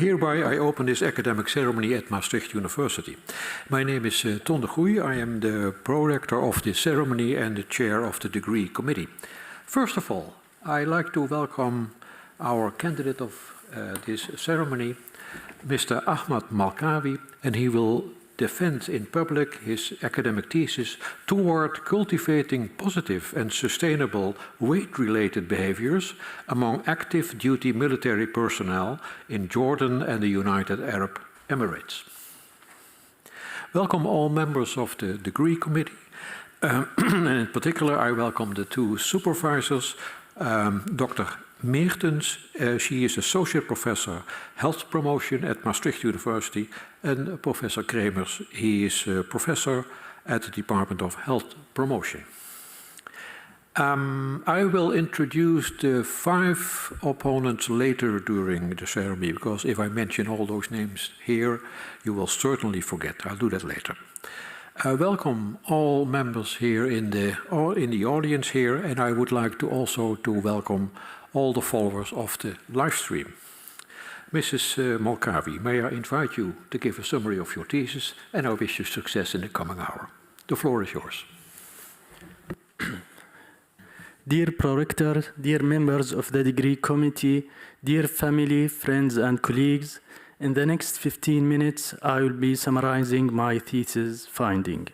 Hereby I open this academic ceremony at Maastricht University. My name is Ton de Goey. I am the prorector of this ceremony and the chair of the degree committee. First of all, I'd like to welcome our candidate of this ceremony, Mr. Ahmad Malkawi, and he will defend in public his academic thesis toward cultivating positive and sustainable weight-related behaviors among active duty military personnel in Jordan and the United Arab Emirates. Welcome all members of the degree committee. And in particular, I welcome the two supervisors, Dr. Meertens, she is Associate Professor Health Promotion at Maastricht University, and Professor Kremers, he is Professor at the Department of Health Promotion. I will introduce the 5 opponents later during the ceremony, because if I mention all those names here, you will certainly forget. I'll do that later. Welcome all members here in the audience here, and I would like to also welcome all the followers of the live stream. Mrs. Malkawi, may I invite you to give a summary of your thesis, and I wish you success in the coming hour. The floor is yours. Dear Prorector, dear members of the degree committee, dear family, friends, and colleagues, in the next 15 minutes, I will be summarizing my thesis finding.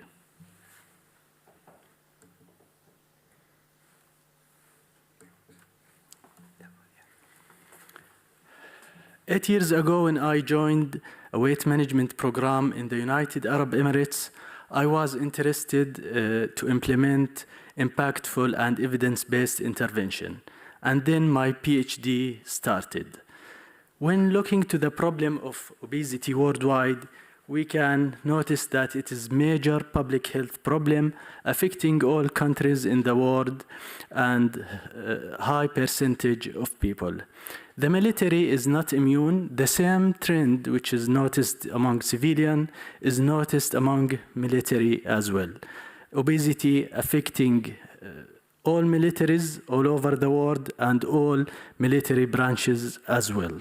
Eight years ago, when I joined a weight management program in the United Arab Emirates, I was interested to implement impactful and evidence-based intervention. And then my PhD started. When looking to the problem of obesity worldwide, we can notice that it is a major public health problem affecting all countries in the world and a high percentage of people. The military is not immune. The same trend which is noticed among civilians is noticed among military as well. Obesity affecting all militaries all over the world and all military branches as well.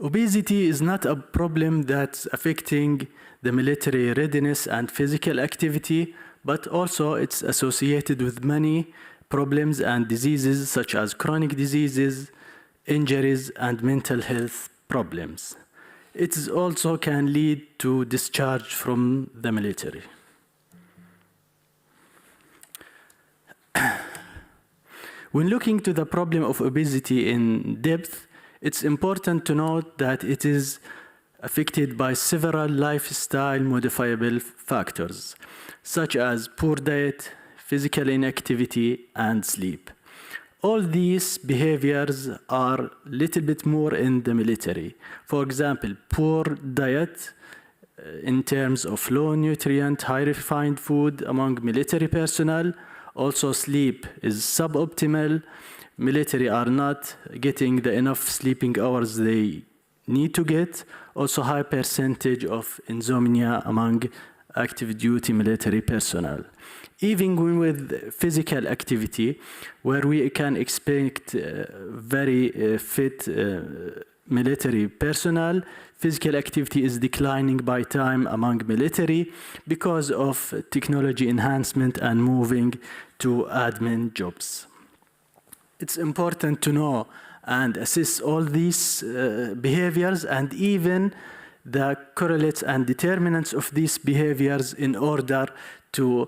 Obesity is not a problem that's affecting the military readiness and physical activity, but also it's associated with many problems and diseases such as chronic diseases, injuries, and mental health problems. It also can lead to discharge from the military. When looking to the problem of obesity in depth, it's important to note that it is affected by several lifestyle modifiable factors, such as poor diet, physical inactivity, and sleep. All these behaviors are a little bit more in the military. For example, poor diet in terms of low nutrient, high refined food among military personnel. Also, sleep is suboptimal. Military are not getting the enough sleeping hours they need to get. Also, high percentage of insomnia among active duty military personnel. Even with physical activity, where we can expect very fit military personnel, physical activity is declining by time among military because of technology enhancement and moving to admin jobs. It's important to know and assess all these behaviors and even the correlates and determinants of these behaviors in order to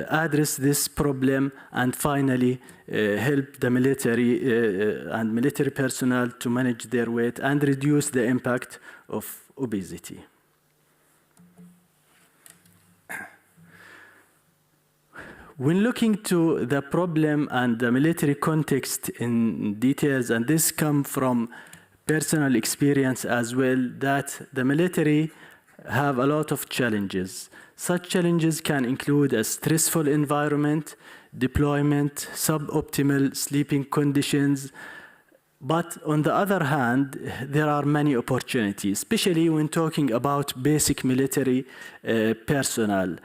address this problem and finally help the military and military personnel to manage their weight and reduce the impact of obesity. When looking to the problem and the military context in details, and this comes from personal experience as well, that the military have a lot of challenges. Such challenges can include a stressful environment, deployment, suboptimal sleeping conditions, But on the other hand, there are many opportunities, especially when talking about basic military personnel.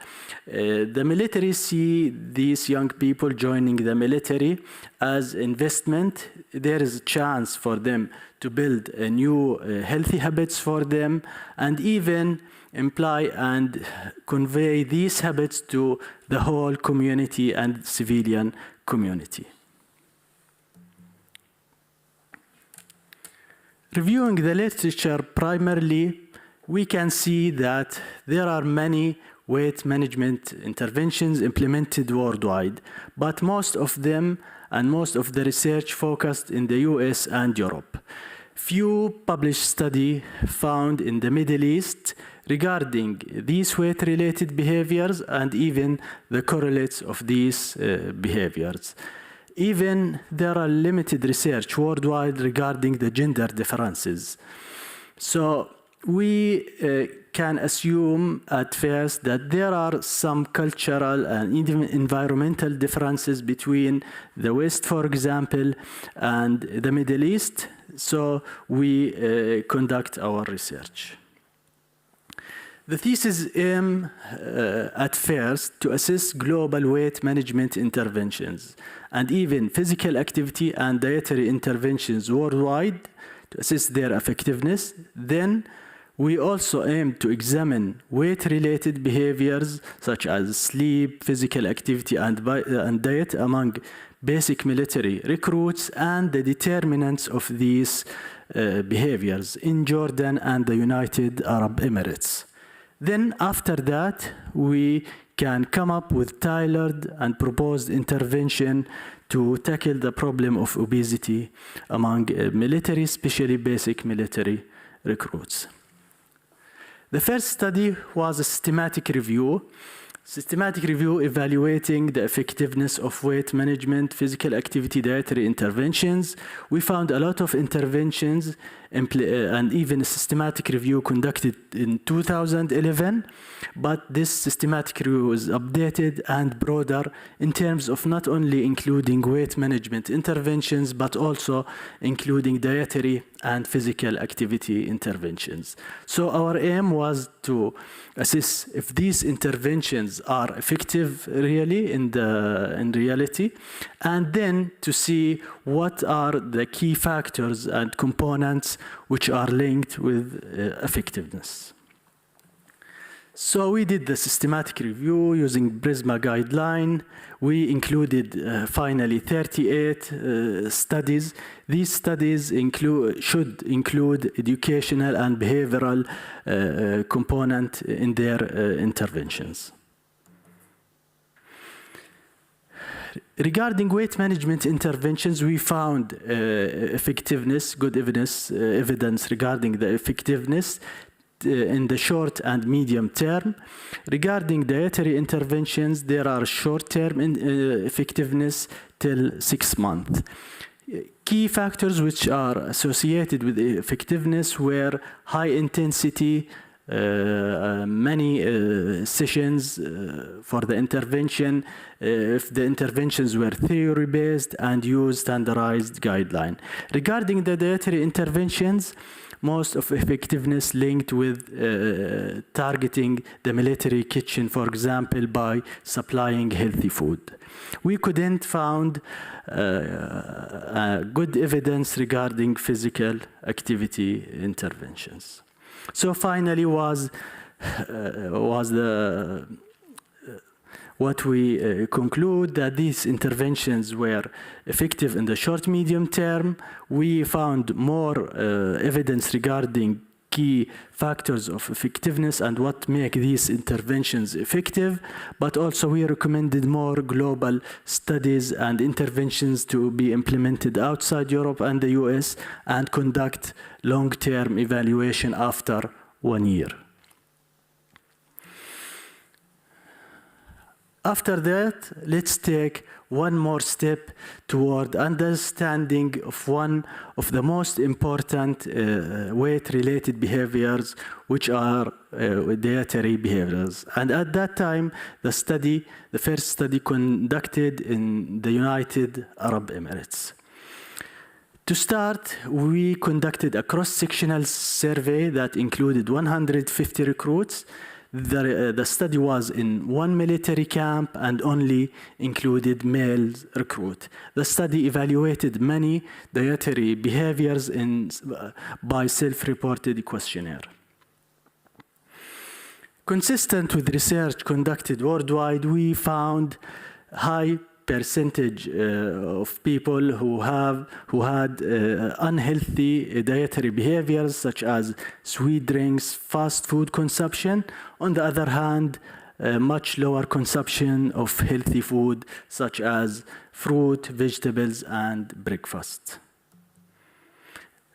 The military see these young people joining the military as investment. There is a chance for them to build a new healthy habits for them, and even imply and convey these habits to the whole community and civilian community. Reviewing the literature primarily, we can see that there are many weight management interventions implemented worldwide, but most of them and most of the research focused in the US and Europe. Few published studies found in the Middle East regarding these weight-related behaviors and even the correlates of these behaviors. Even there are limited research worldwide regarding the gender differences. So we can assume at first that there are some cultural and even environmental differences between the West, for example, and the Middle East. So we conduct our research. The thesis aims at first to assess global weight management interventions and even physical activity and dietary interventions worldwide to assess their effectiveness. Then we also aim to examine weight-related behaviors such as sleep, physical activity, and diet among basic military recruits and the determinants of these behaviors in Jordan and the United Arab Emirates. Then after that, we can come up with tailored and proposed intervention to tackle the problem of obesity among military, especially basic military recruits. The first study was a systematic review evaluating the effectiveness of weight management, physical activity, dietary interventions. We found a lot of interventions and even a systematic review conducted in 2011, but this systematic review is updated and broader in terms of not only including weight management interventions, but also including dietary and physical activity interventions. So our aim was to assess if these interventions are effective really in reality, and then to see what are the key factors and components which are linked with effectiveness. So we did the systematic review using Prisma guideline. We included finally 38 studies. These studies should include educational and behavioral component in their interventions. Regarding weight management interventions, we found effectiveness, good evidence regarding the effectiveness in the short and medium term. Regarding dietary interventions, there are short-term effectiveness till 6 months. Key factors which are associated with effectiveness were high intensity, many sessions for the intervention, if the interventions were theory-based and used standardized guideline. Regarding the dietary interventions, most of effectiveness linked with targeting the military kitchen, for example, by supplying healthy food. We couldn't find good evidence regarding physical activity interventions. So finally what we conclude that these interventions were effective in the short medium term. We found more evidence regarding key factors of effectiveness and what make these interventions effective, but also we recommended more global studies and interventions to be implemented outside Europe and the US and conduct long-term evaluation after 1 year. After that, let's take one more step toward understanding of one of the most important weight-related behaviors, which are dietary behaviors. And at that time, the first study conducted in the United Arab Emirates. To start, we conducted a cross-sectional survey that included 150 recruits. The study was in one military camp and only included male recruit. The study evaluated many dietary behaviors by self-reported questionnaire. Consistent with research conducted worldwide, we found high percentage of people who had unhealthy dietary behaviors such as sweet drinks, fast food consumption. On the other hand, much lower consumption of healthy food such as fruit, vegetables, and breakfast.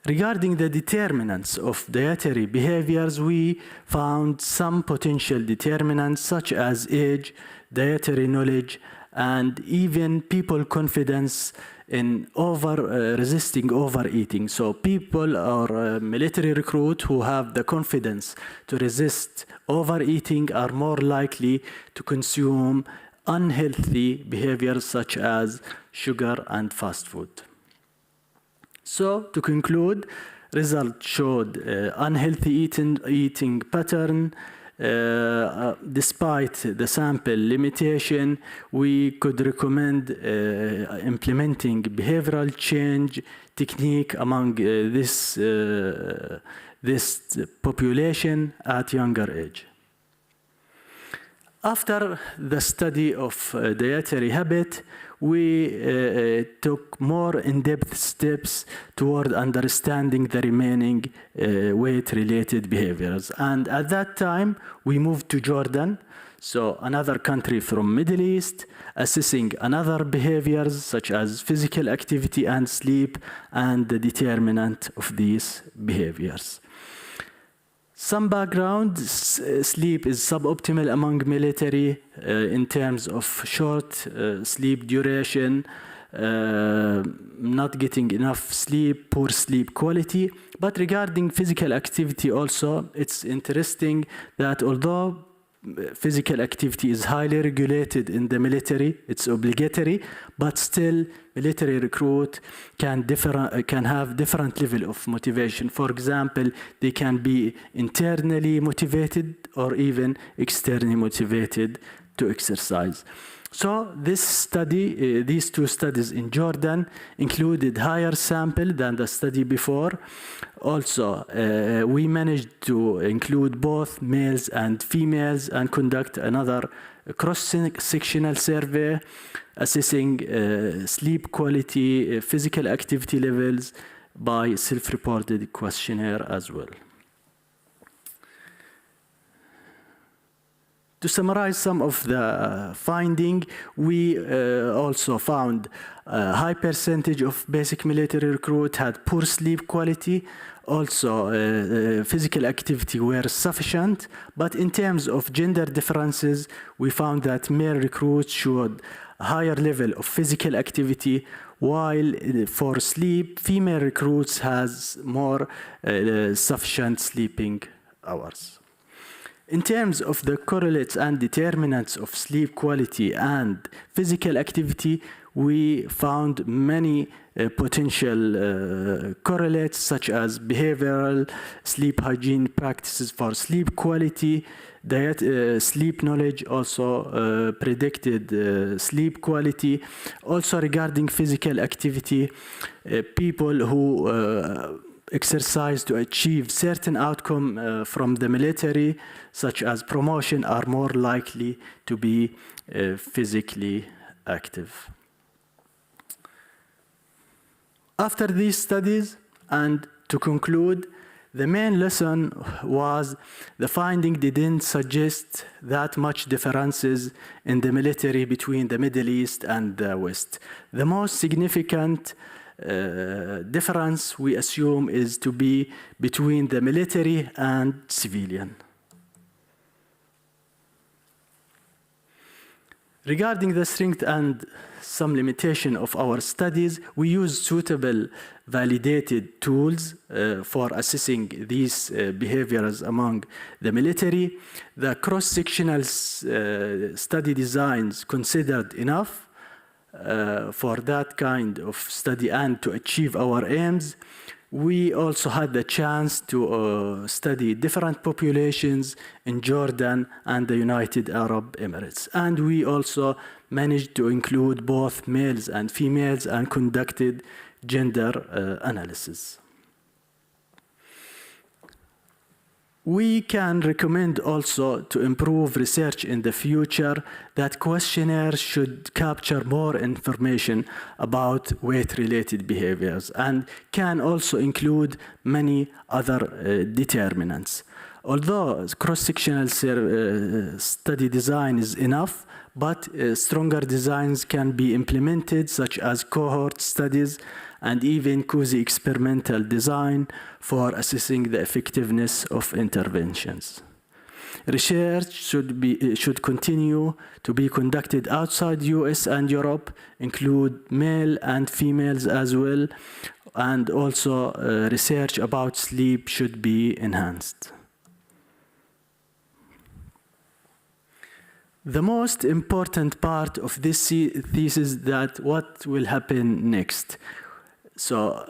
Regarding the determinants of dietary behaviors, we found some potential determinants such as age, dietary knowledge, and even people confidence in resisting overeating. So people or military recruit who have the confidence to resist overeating are more likely to consume unhealthy behaviors such as sugar and fast food. So to conclude, results showed unhealthy eating pattern. Despite the sample limitation, we could recommend implementing behavioral change technique among this population at younger age. After the study of dietary habit, we took more in-depth steps toward understanding the remaining weight-related behaviors. And at that time, we moved to Jordan, so another country from Middle East, assessing another behaviors such as physical activity and sleep and the determinant of these behaviors. Some background, sleep is suboptimal among military in terms of short sleep duration, not getting enough sleep, poor sleep quality. But regarding physical activity also, it's interesting that although physical activity is highly regulated in the military, it's obligatory, but still military recruit can have different level of motivation. For example, they can be internally motivated or even externally motivated to exercise. So this study, these two studies in Jordan included higher sample than the study before. Also, we managed to include both males and females and conduct another cross-sectional survey assessing sleep quality, physical activity levels by self-reported questionnaire as well. To summarize some of the finding, we also found a high percentage of basic military recruit had poor sleep quality. Also, physical activity were sufficient, but in terms of gender differences, we found that male recruits showed a higher level of physical activity, while for sleep, female recruits has more sufficient sleeping hours. In terms of the correlates and determinants of sleep quality and physical activity, we found many potential correlates such as behavioral sleep hygiene practices for sleep quality, sleep knowledge also predicted sleep quality. Also regarding physical activity, people who exercise to achieve certain outcome from the military, such as promotion, are more likely to be physically active. After these studies, and to conclude, the main lesson was the finding didn't suggest that much differences in the military between the Middle East and the West. The most significant difference we assume is to be between the military and civilian. Regarding the strength and some limitation of our studies, we use suitable validated tools for assessing these behaviors among the military. The cross-sectional study designs considered enough. for that kind of study and to achieve our aims, we also had the chance to study different populations in Jordan and the United Arab Emirates. And we also managed to include both males and females and conducted gender analysis. We can recommend also to improve research in the future that questionnaires should capture more information about weight-related behaviors and can also include many other determinants. Although cross-sectional study design is enough, but stronger designs can be implemented, such as cohort studies and even quasi-experimental design for assessing the effectiveness of interventions. Research should continue to be conducted outside US and Europe, include male and females as well, and also research about sleep should be enhanced. The most important part of this thesis is that what will happen next. So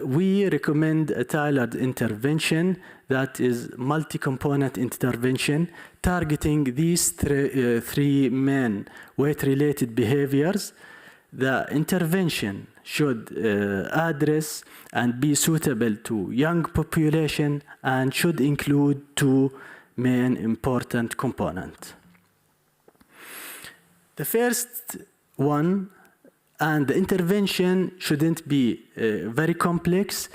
we recommend a tailored intervention that is multi-component intervention targeting these three main weight-related behaviors. The intervention should address and be suitable to young population and should include two main important components. The first one, and the intervention shouldn't be very complex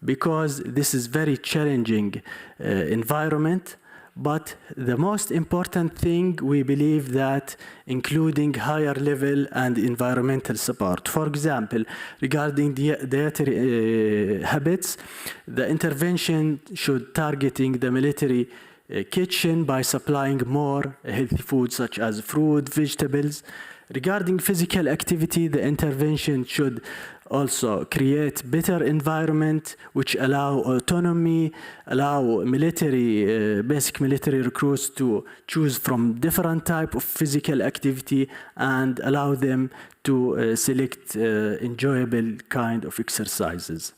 because this is very challenging environment, but the most important thing we believe that including higher level and environmental support. For example, regarding dietary habits, the intervention should targeting the military kitchen by supplying more healthy foods such as fruit, vegetables. Regarding physical activity, the intervention should also create better environment which allow autonomy, allow basic military recruits to choose from different type of physical activity and allow them to select enjoyable kind of exercises.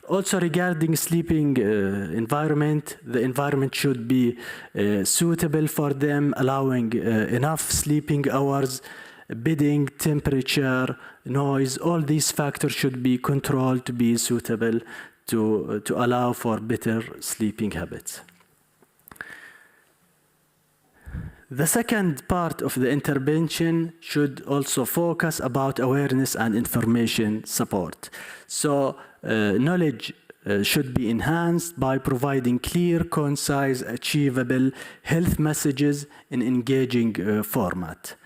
Also regarding sleeping environment, the environment should be suitable for them, allowing enough sleeping hours, bedding, temperature, noise, all these factors should be controlled to be suitable to allow for better sleeping habits. The second part of the intervention should also focus about awareness and information support. So knowledge should be enhanced by providing clear, concise, achievable health messages in engaging format.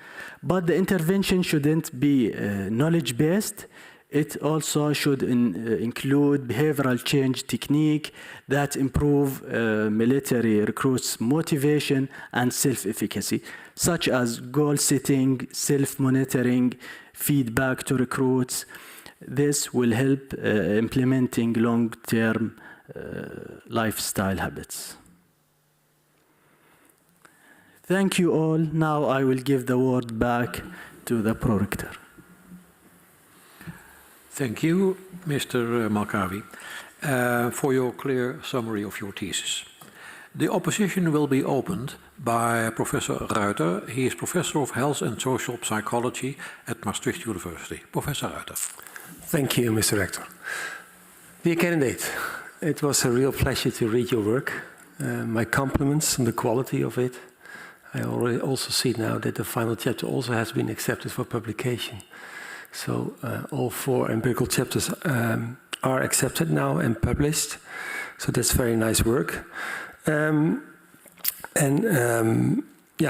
But the intervention shouldn't be knowledge-based. It also should include behavioral change technique that improve military recruits' motivation and self-efficacy, such as goal setting, self-monitoring, feedback to recruits. This will help implementing long-term lifestyle habits. Thank you all. Now I will give the word back to the prorector. Thank you, Mr. Malkawi, for your clear summary of your thesis. The opposition will be opened by Professor Ruiter. He is Professor of Health and Social Psychology at Maastricht University. Professor Ruiter. Thank you, Mr. Rector. Dear candidate, it was a real pleasure to read your work. My compliments on the quality of it. I already also see now that the final chapter also has been accepted for publication. So all 4 empirical chapters are accepted now and published. So that's very nice work. Yeah,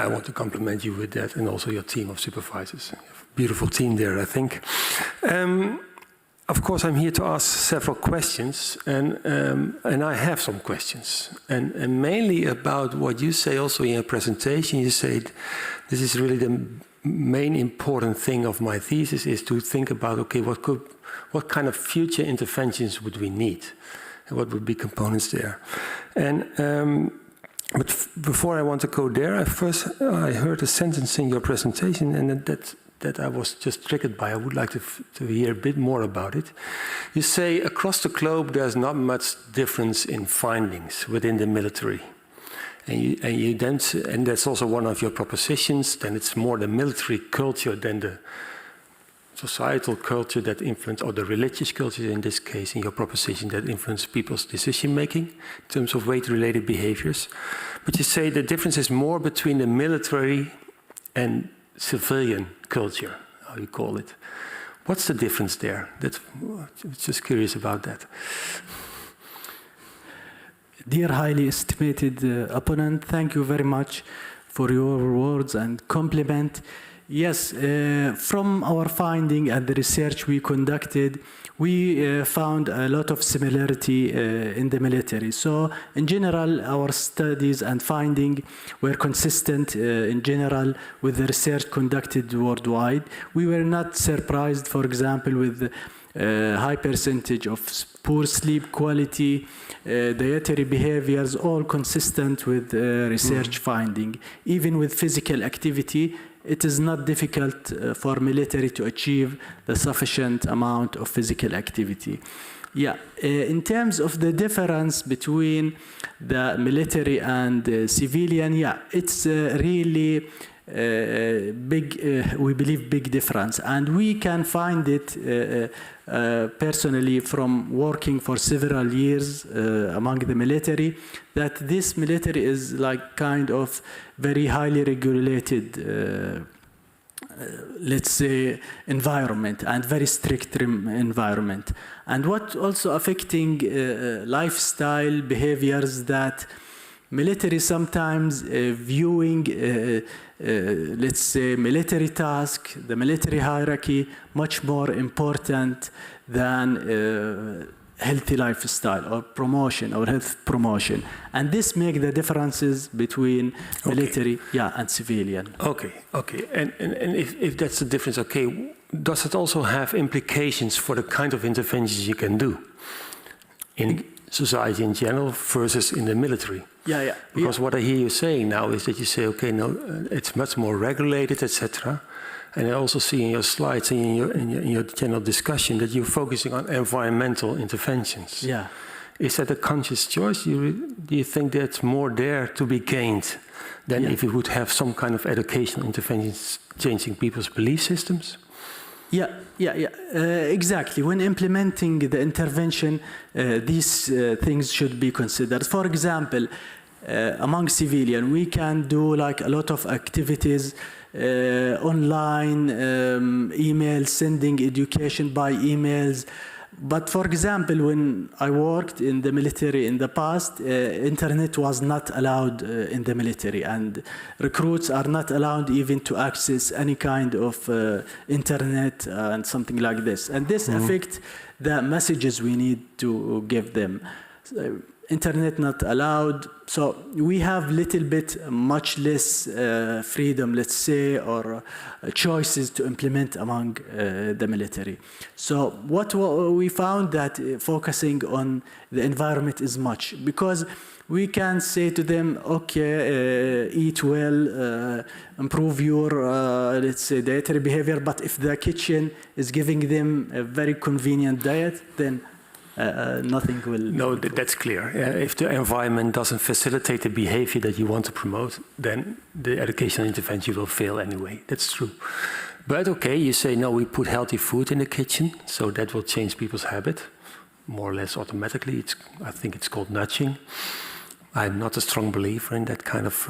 I want to compliment you with that and also your team of supervisors. You have a beautiful team there, I think. Of course, I'm here to ask several questions, and I have some questions, and mainly about what you say also in your presentation. You said this is really the main important thing of my thesis is to think about, okay, what kind of future interventions would we need, and what would be components there, but before I want to go there, I heard a sentence in your presentation, and that that I was just triggered by. I would like to hear a bit more about it. You say across the globe there's not much difference in findings within the military. And that's also one of your propositions. Then it's more the military culture than the societal culture that influence, or the religious culture in this case, in your proposition, that influence people's decision making in terms of weight-related behaviors. But you say the difference is more between the military and civilian culture, how you call it. What's the difference there? I'm just curious about that. Dear highly estimated opponent, thank you very much for your words and compliment. Yes, from our finding and the research we conducted, we found a lot of similarity in the military. So, in general, our studies and finding were consistent in general with the research conducted worldwide. We were not surprised, for example, with high percentage of poor sleep quality, dietary behaviors, all consistent with research finding. Even with physical activity, it is not difficult for military to achieve the sufficient amount of physical activity. Yeah, in terms of the difference between the military and civilian, yeah, it's really big, we believe, big difference. And we can find it personally from working for several years among the military, that this military is like kind of very highly regulated, let's say, environment, and very strict environment. And what also affecting lifestyle behaviors, that military sometimes viewing let's say military task, the military hierarchy, much more important than healthy lifestyle or promotion or health promotion. And this makes the differences between military and civilian. Okay. And if that's the difference, okay, does it also have implications for the kind of interventions you can do in society in general versus in the military? Yeah. Because what I hear you saying now is that you say, okay, no, it's much more regulated, etc. And I also see in your slides and in your general discussion that you're focusing on environmental interventions. Yeah. Is that a conscious choice? Do you think there's more there to be gained than if you would have some kind of educational interventions changing people's belief systems? Yeah, exactly. When implementing the intervention, these things should be considered. For example, among civilian, we can do like a lot of activities, online, email, sending education by emails. But for example, when I worked in the military in the past, internet was not allowed in the military, and recruits are not allowed even to access any kind of internet and something like this. And this affects the messages we need to give them. So, internet not allowed, so we have little bit, much less freedom, let's say, or choices to implement among the military. So what we found that focusing on the environment is much, because we can say to them, okay, eat well, improve your, let's say, dietary behavior, but if the kitchen is giving them a very convenient diet, then nothing will... No, that's clear. If the environment doesn't facilitate the behavior that you want to promote, then the educational intervention will fail anyway. That's true. But okay, you say, no, we put healthy food in the kitchen, so that will change people's habit, more or less automatically. I think it's called nudging. I'm not a strong believer in that kind of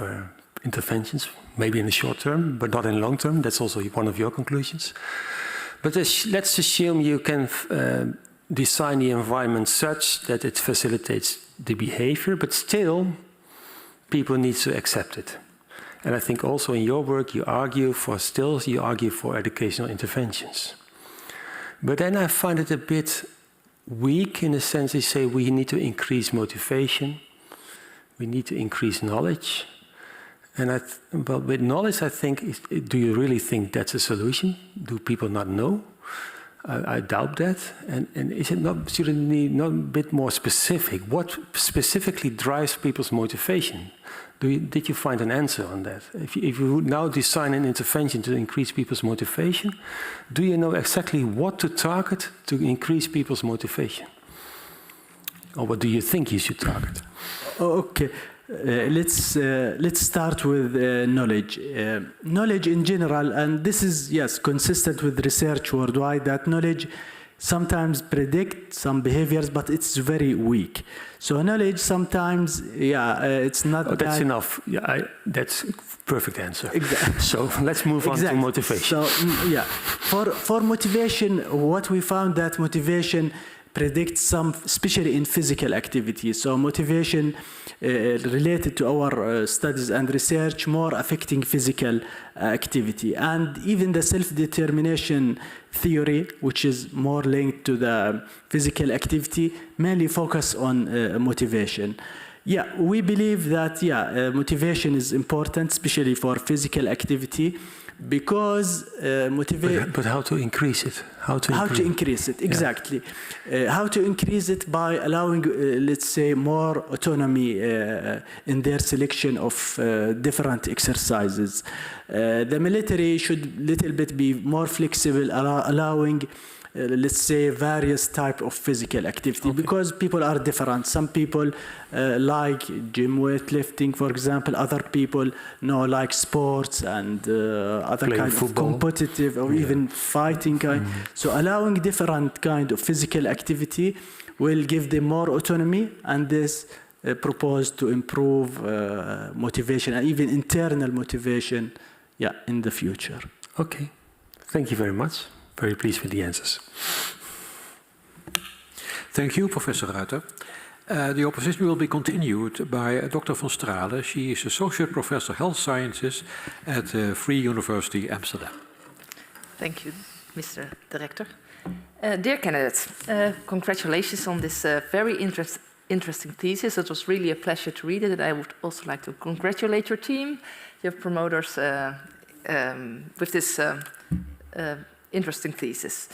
interventions, maybe in the short term, but not in the long term. That's also one of your conclusions. But let's assume you can... design the environment such that it facilitates the behavior, but still people need to accept it. And I think also in your work you argue for educational interventions. But then I find it a bit weak in the sense they say we need to increase motivation, we need to increase knowledge. And but with knowledge, I think, do you really think that's a solution? Do people not know? I doubt that. And is it not, should it be not a bit more specific? What specifically drives people's motivation? Did you find an answer on that? If you would now design an intervention to increase people's motivation, do you know exactly what to target to increase people's motivation? Or what do you think you should target? Okay, let's start with knowledge. Knowledge in general, and this is, yes, consistent with research worldwide, that knowledge sometimes predict some behaviors, but it's very weak. So knowledge sometimes, it's not. Oh, that's enough. Yeah, that's perfect answer. Exactly. So let's move on to motivation. So for motivation, what we found that motivation predicts some, especially in physical activity. So motivation related to our studies and research, more affecting physical activity. And even the self-determination theory, which is more linked to the physical activity, mainly focus on motivation. Yeah, we believe that, motivation is important, especially for physical activity, because motivation. But how to increase it? How to increase it, exactly. How to increase it by allowing, let's say, more autonomy in their selection of different exercises. The military should little bit be more flexible, allowing let's say various type of physical activity, because people are different. Some people like gym weightlifting, for example. Other people like sports and other playing kind football, of competitive or even fighting kind. So allowing different kind of physical activity will give them more autonomy, and this proposed to improve motivation and even internal motivation in the future. Okay, thank you very much. Very pleased with the answers. Thank you, Professor Ruiter. The opposition will be continued by Dr. van Stralen. She is Associate Professor Health Sciences at Free University Amsterdam. Thank you, Mr. Director. Dear candidates, congratulations on this very interesting thesis. It was really a pleasure to read it, and I would also like to congratulate your team, your promoters, with this interesting thesis.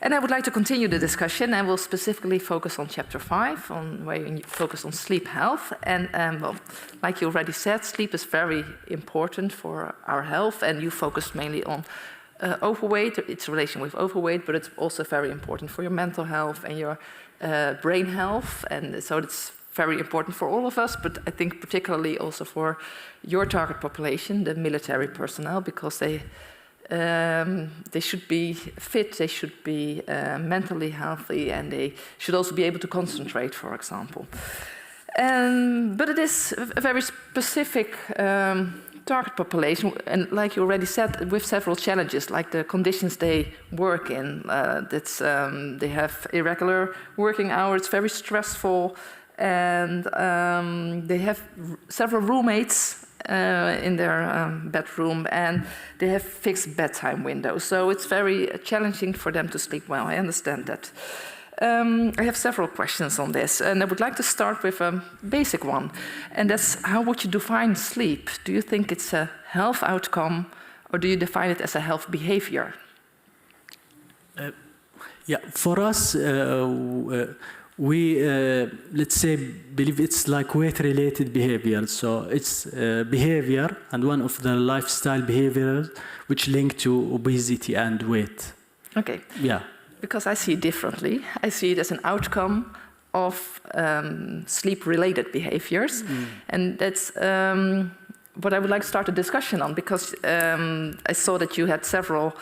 And I would like to continue the discussion. I will specifically focus on chapter 5, on where you focus on sleep health. And well, like you already said, sleep is very important for our health, and you focused mainly on overweight, its relation with overweight, but it's also very important for your mental health and your brain health. And so it's very important for all of us, but I think particularly also for your target population, the military personnel, because they should be fit, they should be mentally healthy, and they should also be able to concentrate, for example. But it is a very specific target population, and like you already said, with several challenges, like the conditions they work in. They have irregular working hours, very stressful, and they have several roommates in their bedroom, and they have fixed bedtime windows. So it's very challenging for them to sleep well. I understand that. I have several questions on this, and I would like to start with a basic one, and that's how would you define sleep? Do you think it's a health outcome, or do you define it as a health behavior? For us, we, let's say, believe it's like weight-related behavior. So it's behavior and one of the lifestyle behaviors which link to obesity and weight. Okay. Yeah. Because I see it differently. I see it as an outcome of sleep-related behaviors. And that's what I would like to start a discussion on, because I saw that you had several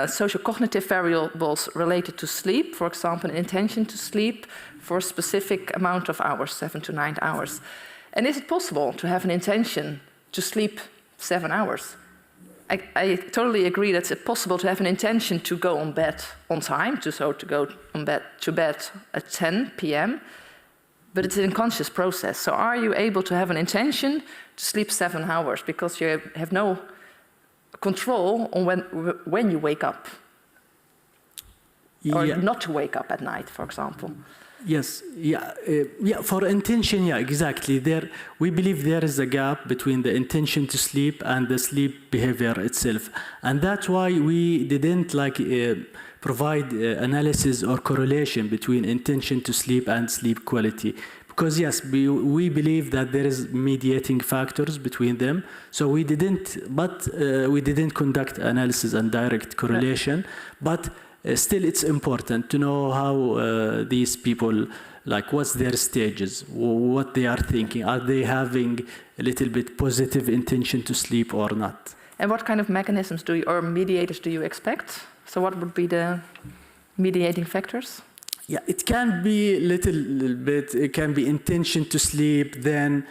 social cognitive variables related to sleep, for example, an intention to sleep for a specific amount of hours, 7 to 9 hours. And is it possible to have an intention to sleep 7 hours? I totally agree that it's possible to have an intention to go on bed on time, to go to bed at 10 p.m., but it's an unconscious process. So are you able to have an intention to sleep 7 hours because you have no control on when you wake up? or Yeah. not to wake up at night, for example. Yes, yeah. For intention, yeah, exactly. We believe there is a gap between the intention to sleep and the sleep behavior itself, and that's why we didn't provide analysis or correlation between intention to sleep and sleep quality. Because yes, we believe that there is mediating factors between them. So we didn't conduct analysis and direct correlation, but. Still, it's important to know how these people, what's their stages, what they are thinking. Are they having a little bit positive intention to sleep or not? And what kind of mechanisms or mediators do you expect? So what would be the mediating factors? Yeah, it can be little bit, it can be intention to sleep, then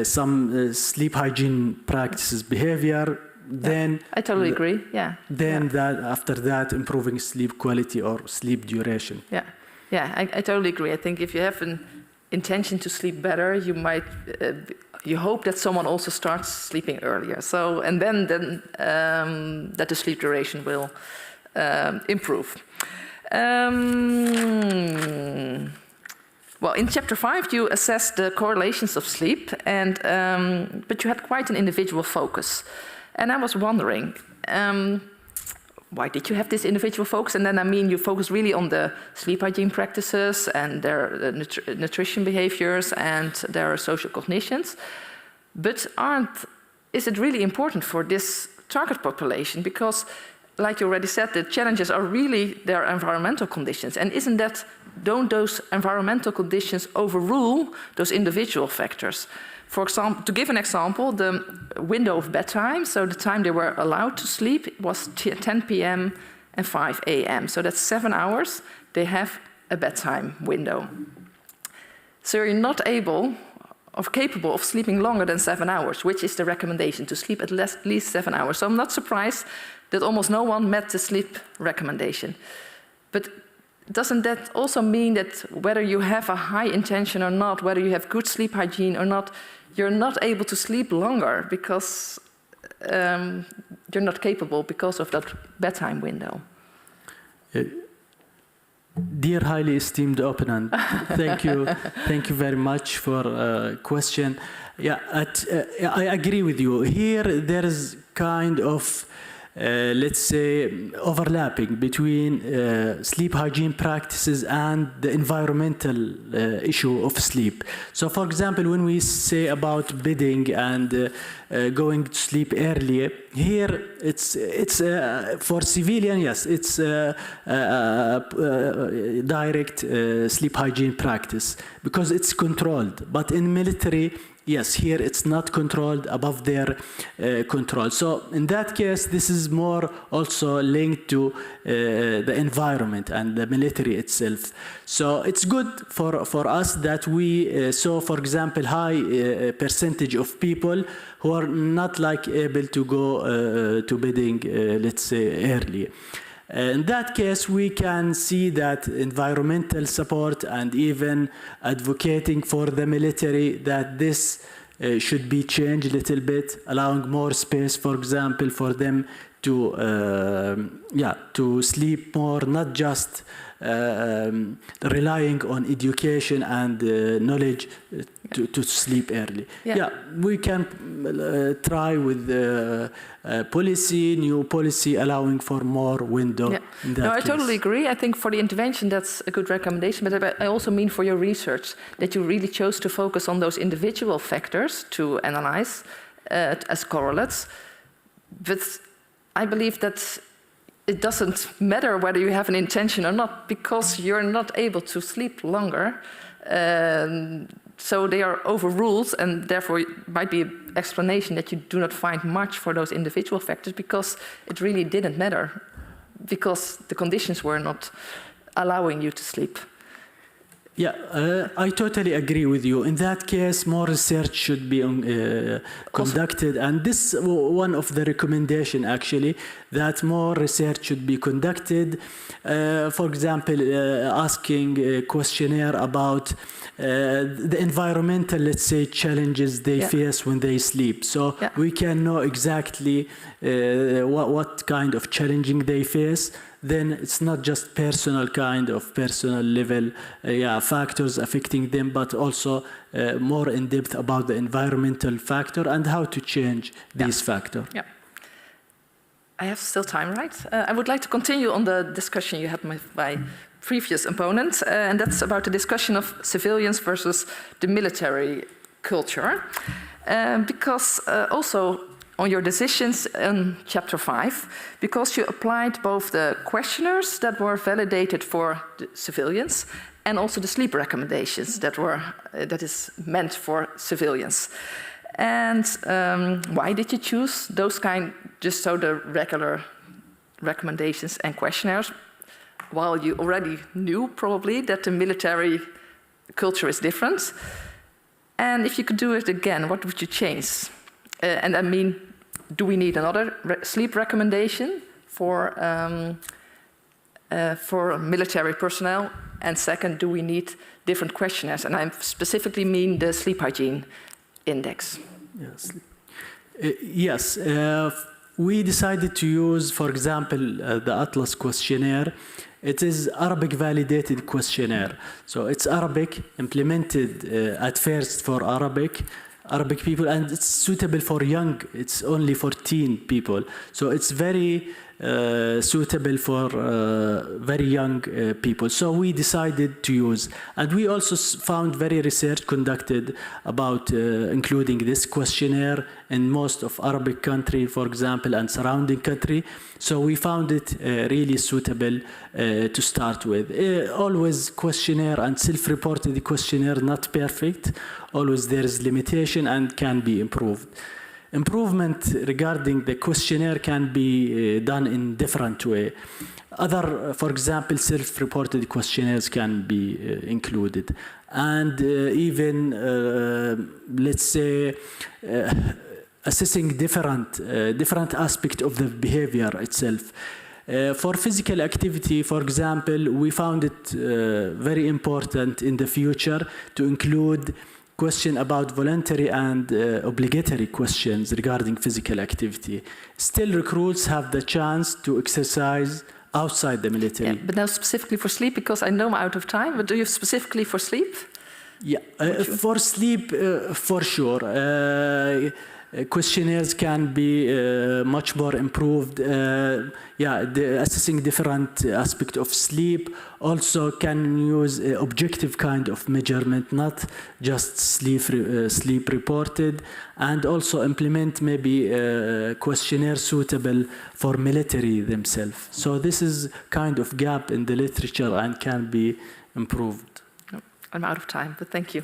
some sleep hygiene practices, behavior, then I totally agree. Yeah. Then after that, improving sleep quality or sleep duration. Yeah. I totally agree. I think if you have an intention to sleep better, you might you hope that someone also starts sleeping earlier. So and then that the sleep duration will improve. Well, in chapter 5, you assessed the correlations of sleep, but you had quite an individual focus. And I was wondering, why did you have this individual focus? And then, I mean, you focus really on the sleep hygiene practices and their nutrition behaviors and their social cognitions. But is it really important for this target population? Because, like you already said, the challenges are really their environmental conditions. And don't those environmental conditions overrule those individual factors? For example, to give an example, the window of bedtime, so the time they were allowed to sleep, was 10 p.m. and 5 a.m. So that's 7 hours. They have a bedtime window. So you're not capable of sleeping longer than 7 hours, which is the recommendation, to sleep at least 7 hours. So I'm not surprised that almost no one met the sleep recommendation. But doesn't that also mean that whether you have a high intention or not, whether you have good sleep hygiene or not, you're not able to sleep longer because you're not capable because of that bedtime window? Dear highly esteemed opponent, thank you very much for question. Yeah, I agree with you. Here there is kind of let's say, overlapping between sleep hygiene practices and the environmental issue of sleep. So, for example, when we say about bedding and going to sleep early, here it's for civilian, yes, it's direct sleep hygiene practice because it's controlled. But in military, yes, here it's not controlled, above their control. So in that case, this is more also linked to the environment and the military itself. So it's good for us that we saw, for example, high percentage of people who are not able to go to bedding, let's say, early. In that case, we can see that environmental support and even advocating for the military that this should be changed a little bit, allowing more space, for example, for them to sleep more, not just relying on education and knowledge to sleep early. Yeah, we can try with new policy allowing for more window. Yeah. No, I totally agree. I think for the intervention, that's a good recommendation. But I also mean for your research that you really chose to focus on those individual factors to analyze as correlates. But I believe that it doesn't matter whether you have an intention or not, because you're not able to sleep longer. So they are overruled, and therefore it might be an explanation that you do not find much for those individual factors, because it really didn't matter, because the conditions were not allowing you to sleep. Yeah, I totally agree with you. In that case, more research should be conducted, and this is one of the recommendations, actually, that more research should be conducted. For example, asking a questionnaire about the environmental, let's say, challenges they face when they sleep. So we can know exactly what kind of challenging they face. then it's not just personal level factors affecting them, but also more in depth about the environmental factor and how to change these factors. Yeah. I have still time, right? I would like to continue on the discussion you had with my previous opponent, and that's about the discussion of civilians versus the military culture. Because also on your decisions in Chapter 5, because you applied both the questionnaires that were validated for the civilians and also the sleep recommendations that is meant for civilians. And why did you choose those just so the regular recommendations and questionnaires, while you already knew probably that the military culture is different? And if you could do it again, what would you change? And I mean, do we need another sleep recommendation for military personnel? And second, do we need different questionnaires? And I specifically mean the sleep hygiene index. Yes. We decided to use, for example, the Atlas questionnaire. It is Arabic validated questionnaire. So it's Arabic, implemented at first for Arabic people, and it's suitable for young. It's only for teen people. So it's very suitable for very young people. So we decided to use, and we also found very research conducted about including this questionnaire in most of Arabic country, for example, and surrounding country. So we found it really suitable to start with. Always questionnaire and self-reported questionnaire not perfect. Always there is limitation and can be improved. Improvement regarding the questionnaire can be done in different way. Other, for example, self-reported questionnaires can be included. And even, let's say, assessing different aspects of the behavior itself. For physical activity, for example, we found it very important in the future to include question about voluntary and obligatory questions regarding physical activity. Still, recruits have the chance to exercise outside the military. Yeah, but now specifically for sleep, because I know I'm out of time, but do you specifically for sleep? Yeah, for sleep, for sure. Questionnaires can be much more improved. Assessing different aspects of sleep. Also can use objective kind of measurement, not just sleep reported. And also implement maybe a questionnaire suitable for military themselves. So this is kind of gap in the literature and can be improved. I'm out of time, but thank you.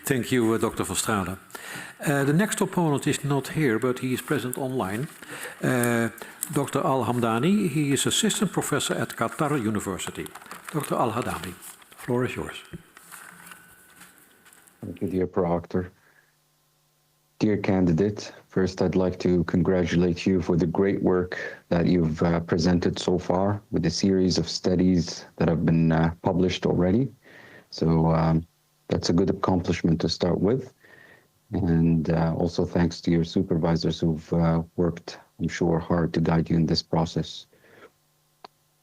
Thank you, Dr. van Stralen. The next opponent is not here, but he is present online. Dr. Al-Hamdani, he is assistant professor at Qatar University. Dr. Al-Hamdani, the floor is yours. Thank you, dear Proctor. Dear candidate, first I'd like to congratulate you for the great work that you've presented so far with a series of studies that have been published already. So that's a good accomplishment to start with. And also thanks to your supervisors who've worked, I'm sure, hard to guide you in this process.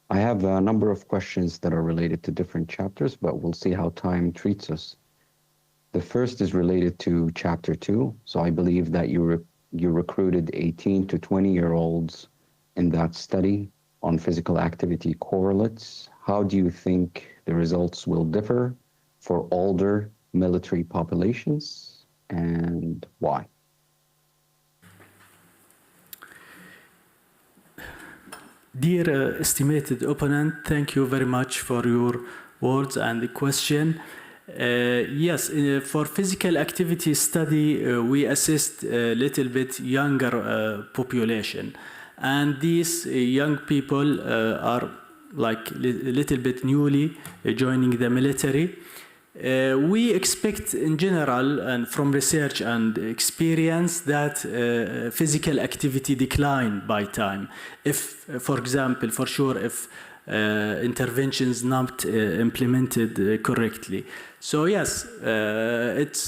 I have a number of questions that are related to different chapters, but we'll see how time treats us. The first is related to Chapter 2. So I believe that you recruited 18 to 20-year-olds in that study on physical activity correlates. How do you think the results will differ for older military populations, and why? Dear estimated opponent, thank you very much for your words and the question. Yes, for physical activity study, we assist a little bit younger population. And these young people are like a little bit newly joining the military. We expect in general and from research and experience that physical activity decline by time. If, for example, for sure, if interventions not implemented correctly. So yes, it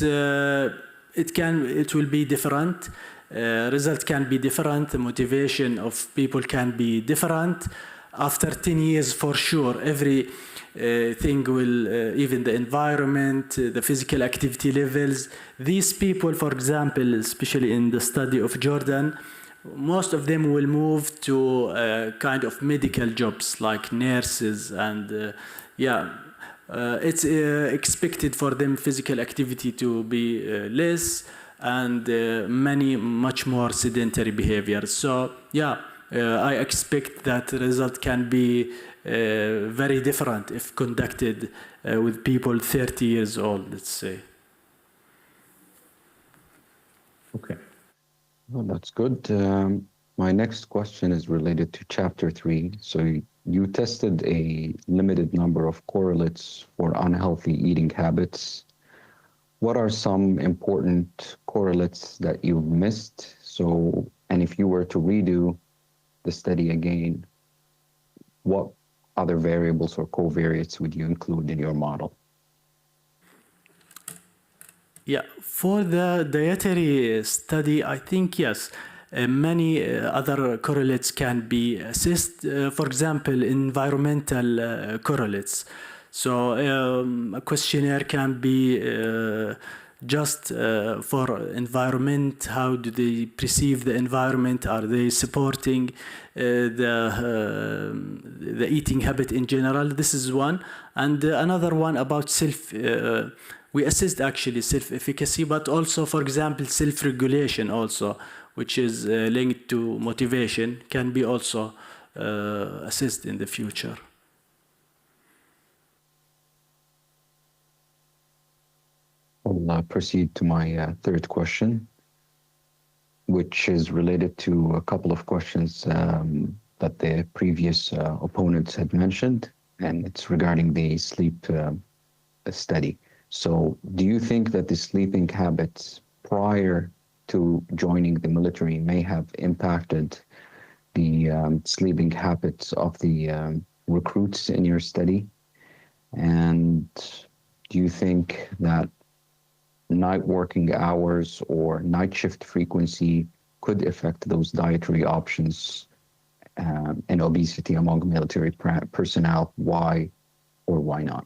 will be different. result can be different, the motivation of people can be different. After 10 years, for sure, every thing will, even the environment, the physical activity levels. These people, for example, especially in the study of Jordan, most of them will move to kind of medical jobs like nurses and it's expected for them physical activity to be less and much more sedentary behavior. So I expect that the result can be very different if conducted with people 30 years old, let's say. Okay. Well, that's good. My next question is related to chapter 3. So you tested a limited number of correlates for unhealthy eating habits. What are some important correlates that you've missed? So, and if you were to redo the study again, what other variables or covariates would you include in your model? Yeah, for the dietary study, I think yes, many other correlates can be assessed. For example, environmental correlates. So a questionnaire can be just for environment. How do they perceive the environment? Are they supporting the eating habit in general? This is one. And another one about we assessed actually self-efficacy, but also, for example, self-regulation also, which is linked to motivation, can be also assessed in the future. I'll proceed to my third question, which is related to a couple of questions that the previous opponents had mentioned, and it's regarding the sleep study. So do you think that the sleeping habits prior to joining the military may have impacted the sleeping habits of the recruits in your study? And do you think that night working hours or night shift frequency could affect those dietary options and obesity among military personnel? Why or why not?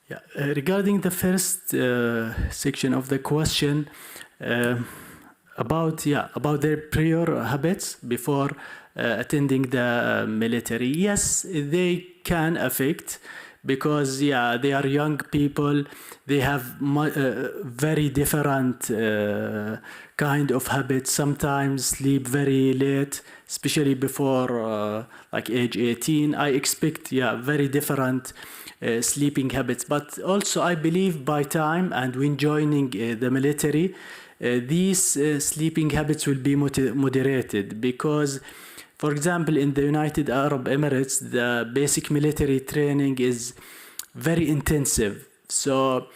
Yeah, regarding the first section of the question about their prior habits before attending the military, yes, they can affect, because they are young people. They have very different kind of habits. Sometimes sleep very late, especially before like age 18. I expect very different sleeping habits. But also I believe by time and when joining the military, these sleeping habits will be moderated, because for example, in the United Arab Emirates, the basic military training is very intensive. So,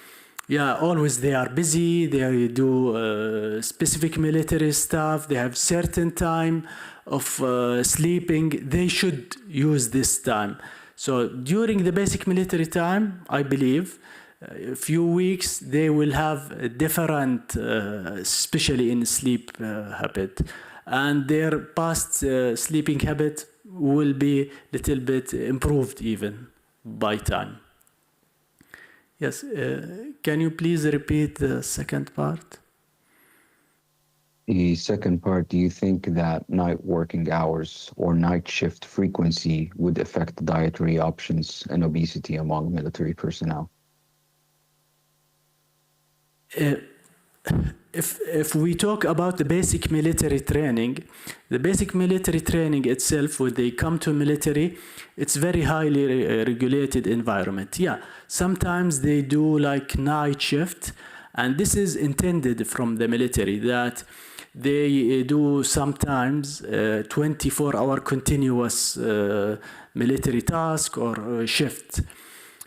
always they are busy. They do specific military stuff. They have certain time of sleeping. They should use this time. So during the basic military time, I believe, a few weeks, they will have a different, especially in sleep habit. And their past sleeping habit will be a little bit improved even by time. Yes, can you please repeat the second part? The second part, do you think that night working hours or night shift frequency would affect dietary options and obesity among military personnel? If we talk about the basic military training itself, when they come to military, it's very highly regulated environment. Sometimes they do like night shift, and this is intended from the military, that they do sometimes 24-hour continuous military task or shift.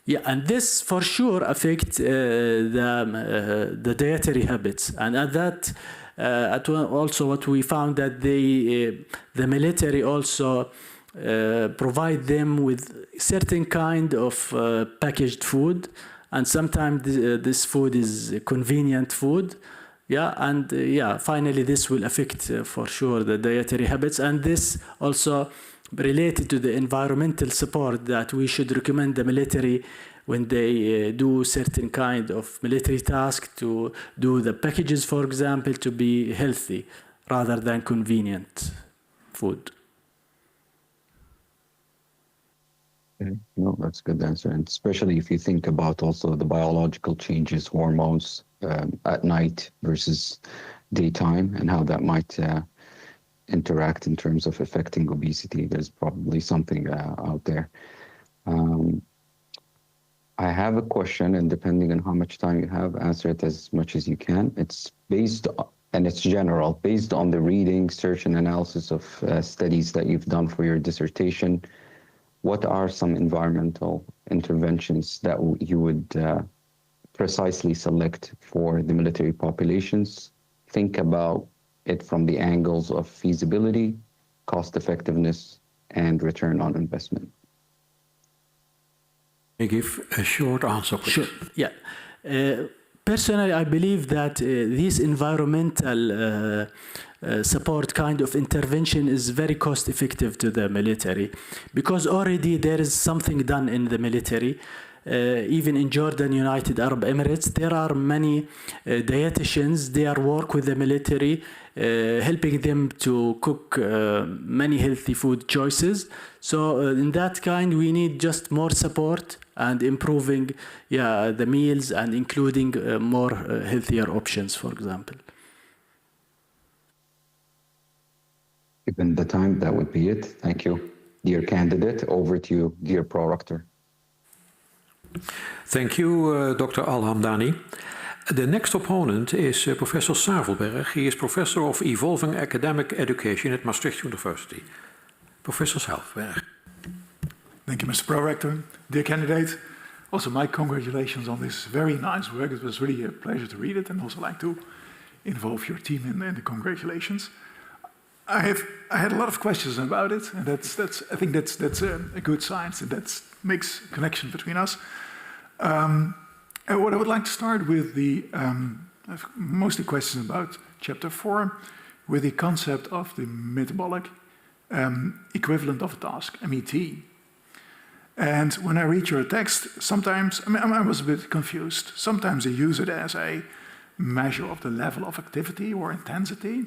And this for sure affects the dietary habits. And at that, also what we found that the military also provide them with certain kind of packaged food, and sometimes this food is convenient food, Yeah, and finally, this will affect for sure the dietary habits, and this also related to the environmental support that we should recommend the military when they do certain kind of military task to do the packages, for example, to be healthy rather than convenient food. No, that's a good answer. And especially if you think about also the biological changes, hormones at night versus daytime, and how that might interact in terms of affecting obesity. There's probably something out there. I have a question, and depending on how much time you have, answer it as much as you can. It's based, and it's general, based on the reading, search, and analysis of studies that you've done for your dissertation. What are some environmental interventions that you would precisely select for the military populations? Think about it from the angles of feasibility, cost effectiveness, and return on investment. I give a short answer, please. Sure. Yeah. Personally, I believe that this environmental support kind of intervention is very cost effective to the military, because already there is something done in the military. Even in Jordan, United Arab Emirates, there are many dietitians. They are work with the military, helping them to cook many healthy food choices. So in that kind, we need just more support and improving the meals and including more healthier options, for example. Given the time, that would be it. Thank you. Dear candidate, over to you, dear pro-rector. Thank you, Dr. Al-Hamdani. The next opponent is Professor Savelberg. He is Professor of Evolving Academic Education at Maastricht University. Professor Savelberg. Thank you, Mr. Pro-Rector. Dear candidate, also my congratulations on this very nice work. It was really a pleasure to read it, and also like to involve your team in the congratulations. I had a lot of questions about it, and I think that's a good sign, and that makes a connection between us. And what I would like to start with I have mostly questions about chapter 4, with the concept of the metabolic equivalent of a task, MET. And when I read your text, sometimes, I was a bit confused. Sometimes they use it as a measure of the level of activity or intensity,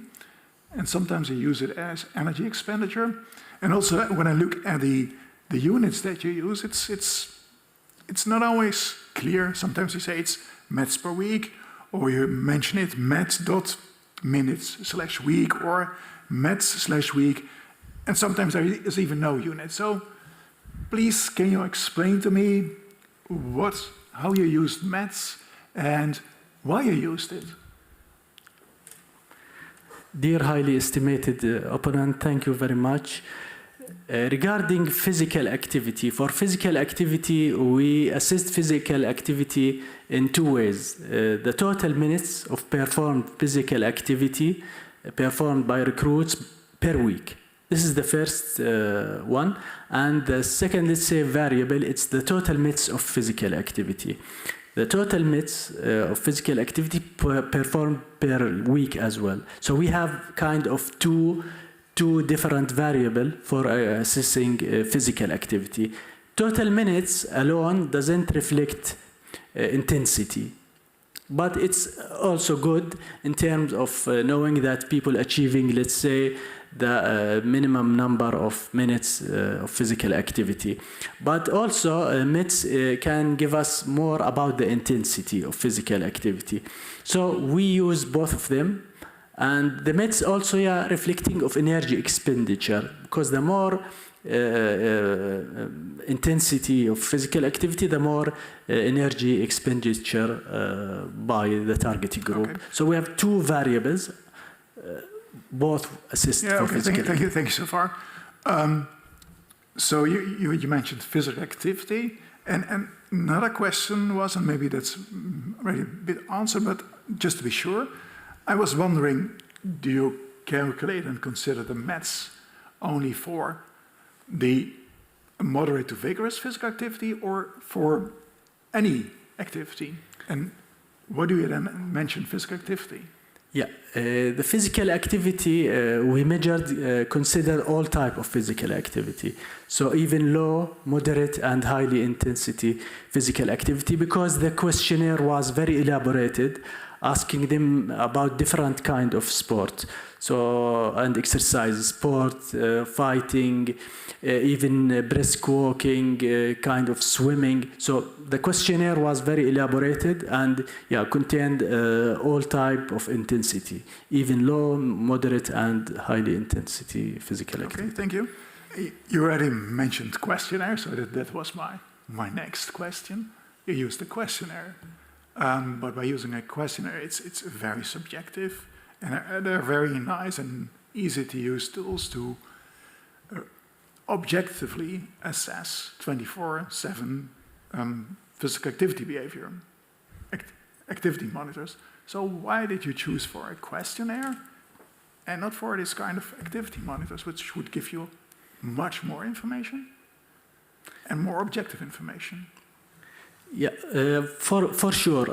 and sometimes they use it as energy expenditure. And also, when I look at the units that you use, it's not always clear. Sometimes you say it's METs per week, or you mention it METs.minutes/week, or METs/week, and sometimes there is even no unit. So please, can you explain to me how you used METs and why you used it? Dear highly estimated opponent, thank you very much. Regarding physical activity, for physical activity, we assess physical activity in two ways. The total minutes of performed physical activity performed by recruits per week. This is the first one. And the second, let's say, variable, it's the total minutes of physical activity. The total minutes of physical activity performed per week as well. So we have kind of two different variables for assessing physical activity. Total minutes alone doesn't reflect intensity, but it's also good in terms of knowing that people achieving, let's say, the minimum number of minutes of physical activity. But also METs can give us more about the intensity of physical activity. So we use both of them. And the METs also reflecting of energy expenditure, because the more intensity of physical activity, the more energy expenditure by the target group. Okay. So we have two variables, both assist for physical activity. Thank you so far. So you mentioned physical activity, and another question was, and maybe that's already a bit answered, but just to be sure, I was wondering, do you calculate and consider the METs only for the moderate to vigorous physical activity or for any activity? And what do you then mention physical activity? Yeah, the physical activity we measured consider all type of physical activity. So even low, moderate, and highly intensity physical activity, because the questionnaire was very elaborated, asking them about different kind of sport. So, and exercise, sport, fighting, even brisk walking, kind of swimming. So the questionnaire was very elaborated and contained all type of intensity, even low, moderate, and highly intensity physical activity. Okay, thank you. You already mentioned questionnaire, so that was my next question. You used the questionnaire, but by using a questionnaire, it's very subjective. And they're very nice and easy to use tools to objectively assess 24/7 physical activity behavior, activity monitors. So why did you choose for a questionnaire and not for this kind of activity monitors, which would give you much more information and more objective information? Yeah, for sure,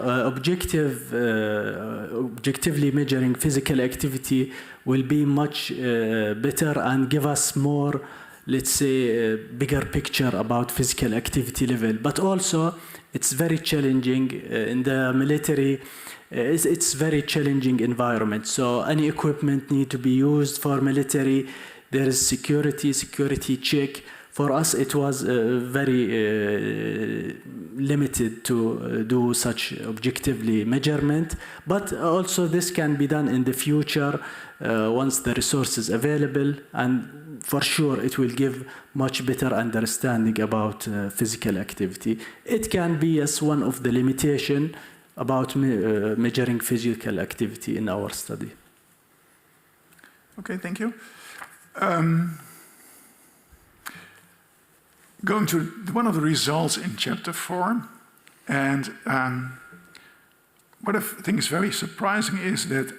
objectively measuring physical activity will be much better and give us more, let's say, bigger picture about physical activity level. But also, it's very challenging in the military. It's very challenging environment. So any equipment need to be used for military. There is security check. For us, it was very limited to do such objectively measurement, but also this can be done in the future once the resource is available, and for sure it will give much better understanding about physical activity. It can be as one of the limitation about measuring physical activity in our study. Okay, thank you. Going to one of the results in chapter 4, and what I think is very surprising is that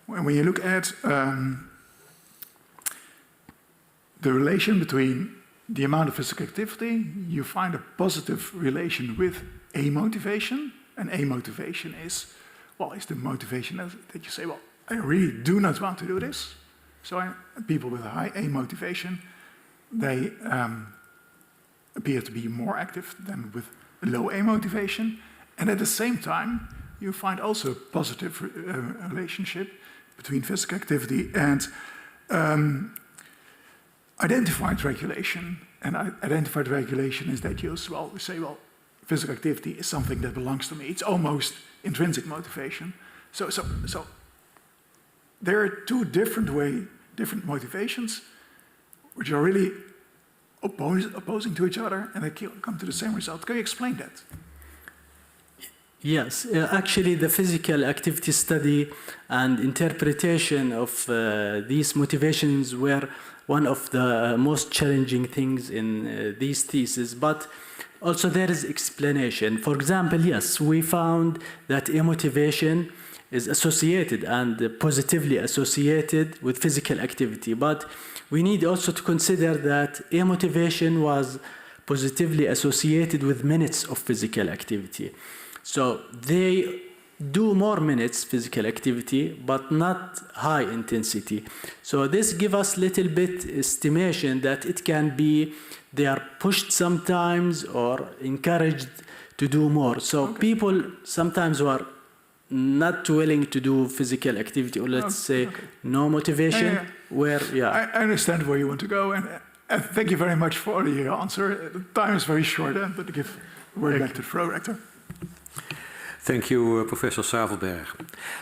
when you look at the relation between the amount of physical activity, you find a positive relation with amotivation, and amotivation is the motivation that you say, well, I really do not want to do this. So people with a high amotivation, they appear to be more active than with low amotivation. And at the same time, you find also a positive relationship between physical activity and identified regulation. And identified regulation is that you say, physical activity is something that belongs to me. It's almost intrinsic motivation. So there are two different motivations, which are really opposing to each other, and they come to the same result. Can you explain that? Yes, actually the physical activity study and interpretation of these motivations were one of the most challenging things in these theses, but also there is explanation. For example, yes, we found that amotivation is associated and positively associated with physical activity, but we need also to consider that amotivation was positively associated with minutes of physical activity. So they do more minutes physical activity, but not high intensity. So this gives us little bit estimation that it can be they are pushed sometimes or encouraged to do more. So people sometimes who are not willing to do physical activity, or let's say no motivation, I understand where you want to go, and thank you very much for the answer. The time is very short, but I give the word back to the prorector. Thank you, Professor Savelberg.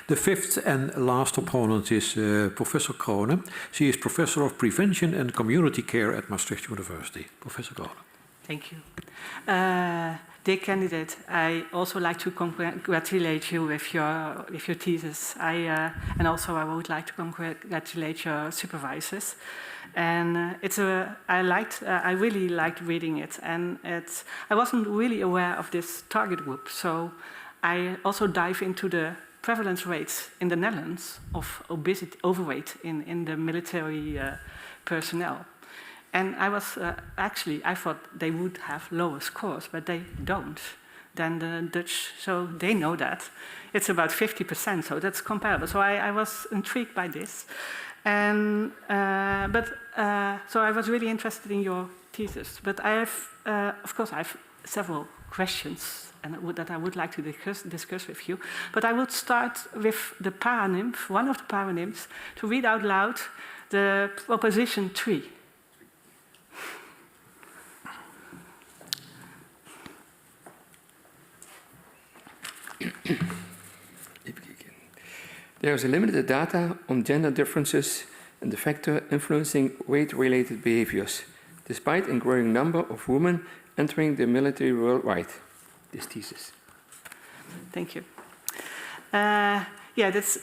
The fifth and last opponent is Professor Krone. She is Professor of Prevention and Community Care at Maastricht University. Professor Krone. Thank you. Dear candidate, I also like to congratulate you with your thesis. And also I would like to congratulate your supervisors. And I really liked reading it. And I wasn't really aware of this target group, so I also dive into the prevalence rates in the Netherlands of overweight in the military personnel. And I was I thought they would have lower scores, but they don't. than the Dutch, so they know that. It's about 50%, so that's comparable. So I was intrigued by this. And, so I was really interested in your thesis. But I have, of course, I have several questions that I would like to discuss with you. But I would start with the paranymph, one of the paranymphs, to read out loud the proposition 3. There is limited data on gender differences and the factor influencing weight-related behaviors, despite a growing number of women entering the military worldwide. This thesis. Thank you. That's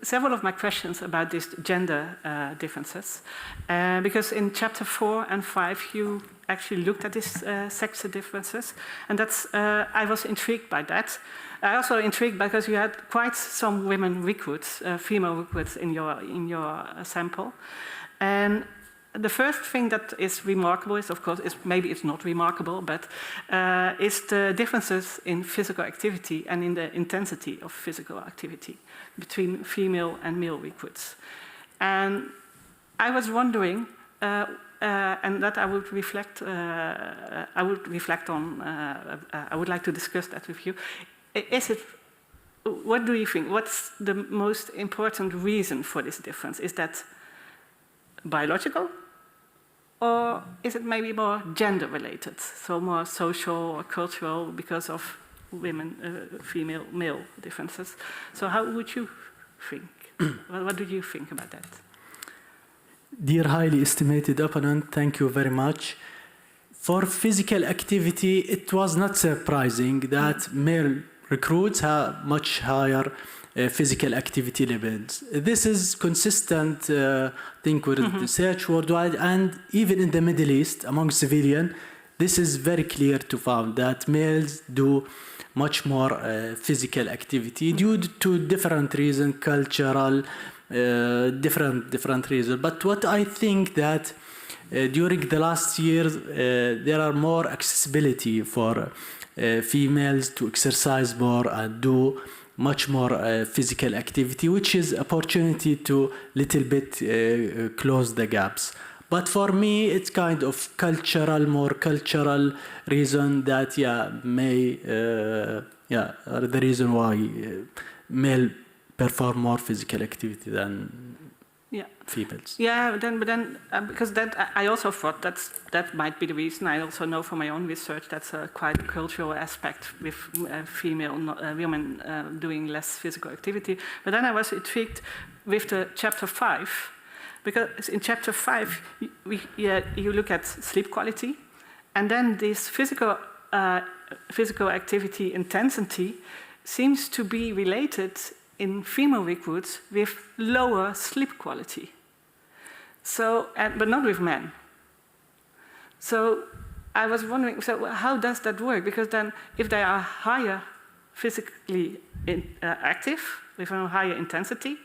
several of my questions about these gender differences, because in chapter 4 and 5 you actually looked at these sex differences, and I was intrigued by that. I also intrigued because you had quite some women recruits, female recruits in your sample, and the first thing that is remarkable is, of course, maybe it's not remarkable, but is the differences in physical activity and in the intensity of physical activity between female and male recruits. And I was wondering, and that I would reflect on. I would like to discuss that with you. What do you think? What's the most important reason for this difference? Is that biological? Or is it maybe more gender-related, so more social or cultural because of women, female-male differences? So how would you think? What do you think about that? Dear highly estimated opponent, thank you very much. For physical activity, it was not surprising that male recruits have much higher physical activity levels. This is consistent, I think, with research worldwide, and even in the Middle East, among civilians, this is very clear to find that males do much more physical activity due to different reasons, cultural, different reasons. But what I think that during the last years, there are more accessibility for females to exercise more and do much more physical activity, which is opportunity to little bit close the gaps. But for me, it's kind of more cultural reason that are the reason why male perform more physical activity than females. Yeah, but then because that I also thought that might be the reason. I also know from my own research that's a quite cultural aspect with women doing less physical activity. But then I was intrigued with the chapter 5, because in chapter 5 you look at sleep quality, and then this physical activity intensity seems to be related in female recruits with lower sleep quality. So, but not with men. So I was wondering, so how does that work? Because then if they are higher physically active, with a higher intensity,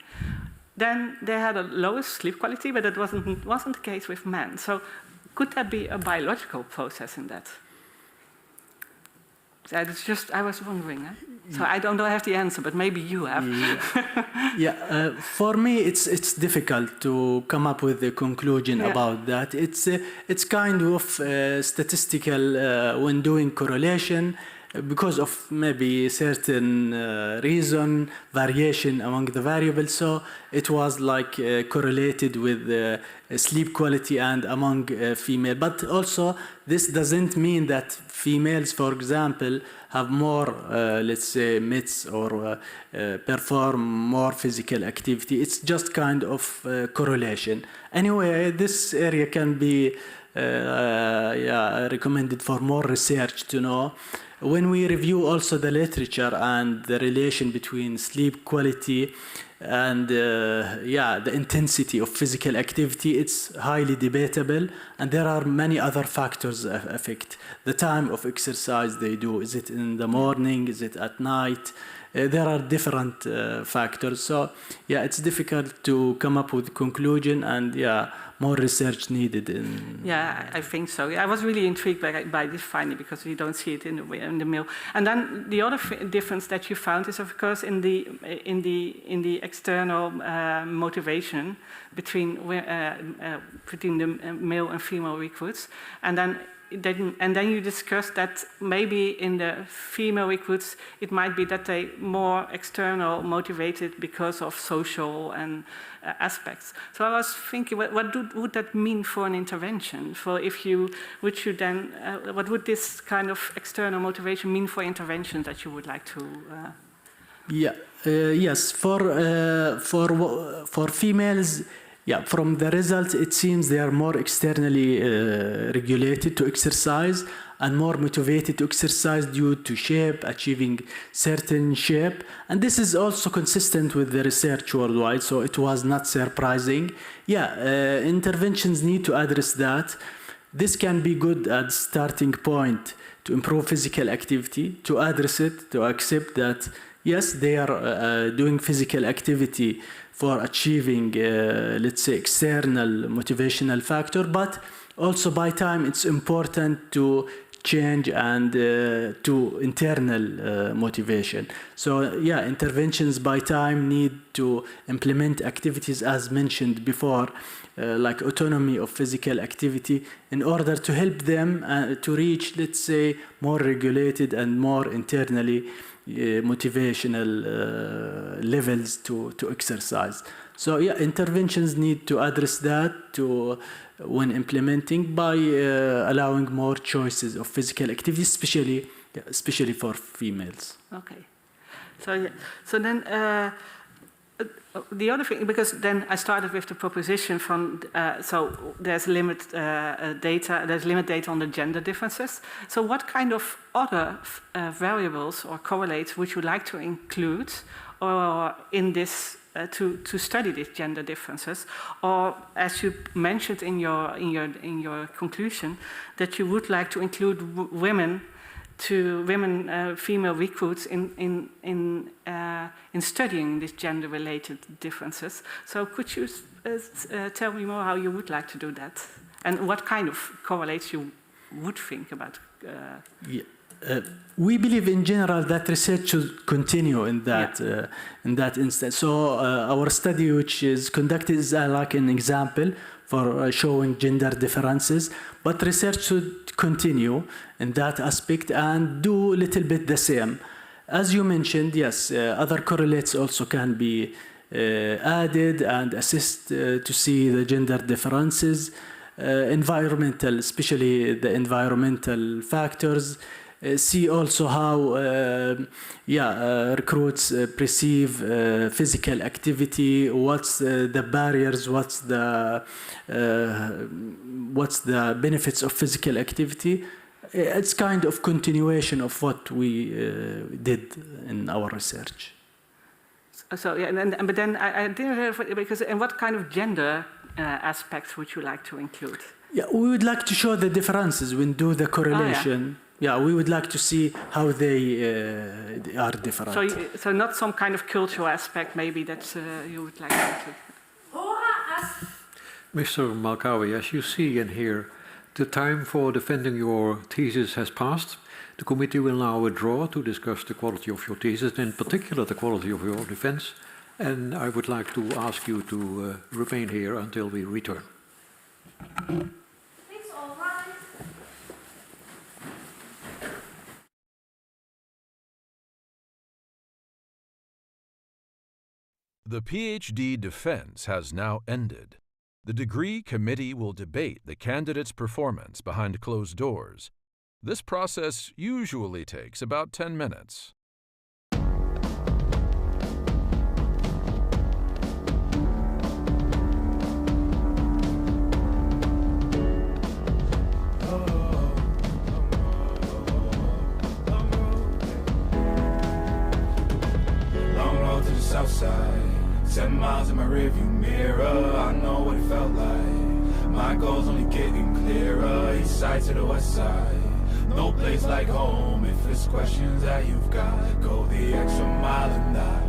then they had a lower sleep quality, but that wasn't the case with men. So could there be a biological process in that? I was wondering. So I don't have the answer, but maybe you have. For me, it's difficult to come up with a conclusion about that. It's kind of statistical when doing correlation because of maybe certain reason, variation among the variables. So it was like correlated with sleep quality and among female. But also, this doesn't mean that females, for example, have more, let's say, myths or perform more physical activity. It's just kind of correlation. Anyway, this area can be recommended for more research to know. When we review also the literature and the relation between sleep quality and the intensity of physical activity, it's highly debatable, and there are many other factors that affect the time of exercise they do. Is it in the morning? Is it at night? there are different factors. So yeah, it's difficult to come up with conclusion, and yeah, more research needed. Yeah, I think so. I was really intrigued by this finding because we don't see it in the mill. And then the other difference that you found is, of course, in the external motivation between the male and female recruits, and then you discussed that maybe in the female recruits it might be that they more external motivated because of social and aspects. So I was thinking, what would that mean for an intervention? For what would this kind of external motivation mean for interventions that you would like to? Yes, for females. Yeah, from the results, it seems they are more externally regulated to exercise and more motivated to exercise due to shape, achieving certain shape. And this is also consistent with the research worldwide, so it was not surprising. Yeah, interventions need to address that. This can be good at starting point to improve physical activity, to address it, to accept that, yes, they are doing physical activity for achieving, let's say, external motivational factor, but also by time it's important to change and to internal motivation. So yeah, interventions by time need to implement activities as mentioned before, like autonomy of physical activity, in order to help them to reach, let's say, more regulated and more internally motivational levels to exercise. So yeah, interventions need to address that when implementing by allowing more choices of physical activity, especially for females. Okay. So then the other thing, because then I started with the proposition from, so there's limited data on the gender differences. So what kind of other variables or correlates would you like to include or in this to study these gender differences? Or as you mentioned in your conclusion, that you would like to include female recruits in studying these gender-related differences. So could you tell me more how you would like to do that, and what kind of correlates you would think about? We believe in general that research should continue in that instance. So our study, which is conducted, is like an example for showing gender differences, but research should continue in that aspect and do a little bit the same. As you mentioned, yes, other correlates also can be added and assist to see the gender differences, environmental, especially the environmental factors. See also how recruits perceive physical activity, what's the barriers, what's the benefits of physical activity. It's kind of continuation of what we did in our research. So yeah, but then I didn't have, because and what kind of gender aspects would you like to include? Yeah, we would like to show the differences when do the correlation. Yeah, we would like to see how they are different. So not some kind of cultural aspect maybe that you would like to include. Mr. Malkawi, as you see and hear, the time for defending your thesis has passed. The committee will now withdraw to discuss the quality of your thesis, in particular the quality of your defense. And I would like to ask you to remain here until we return. It's all right. The PhD defense has now ended. The degree committee will debate the candidate's performance behind closed doors. This process usually takes about 10 minutes. Southside, 7 miles in my rearview mirror. I know what it felt like. My goals only getting clearer. East side to the west side. No place like home. If it's questions that you've got, go the extra mile and die.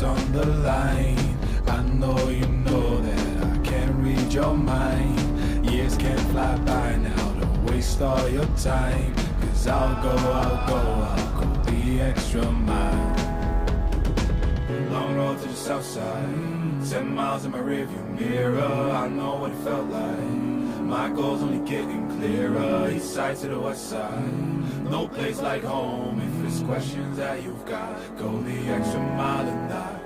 On the line, I know you know that I can't read your mind. Years can't fly by now, don't waste all your time. Cause I'll go the extra mile. Long road to the south side, 10 miles in my rearview mirror. I know what it felt like. My goal's only getting clearer. East side to the west side, no place like home. If it's questions that you've got, go the extra mile and die.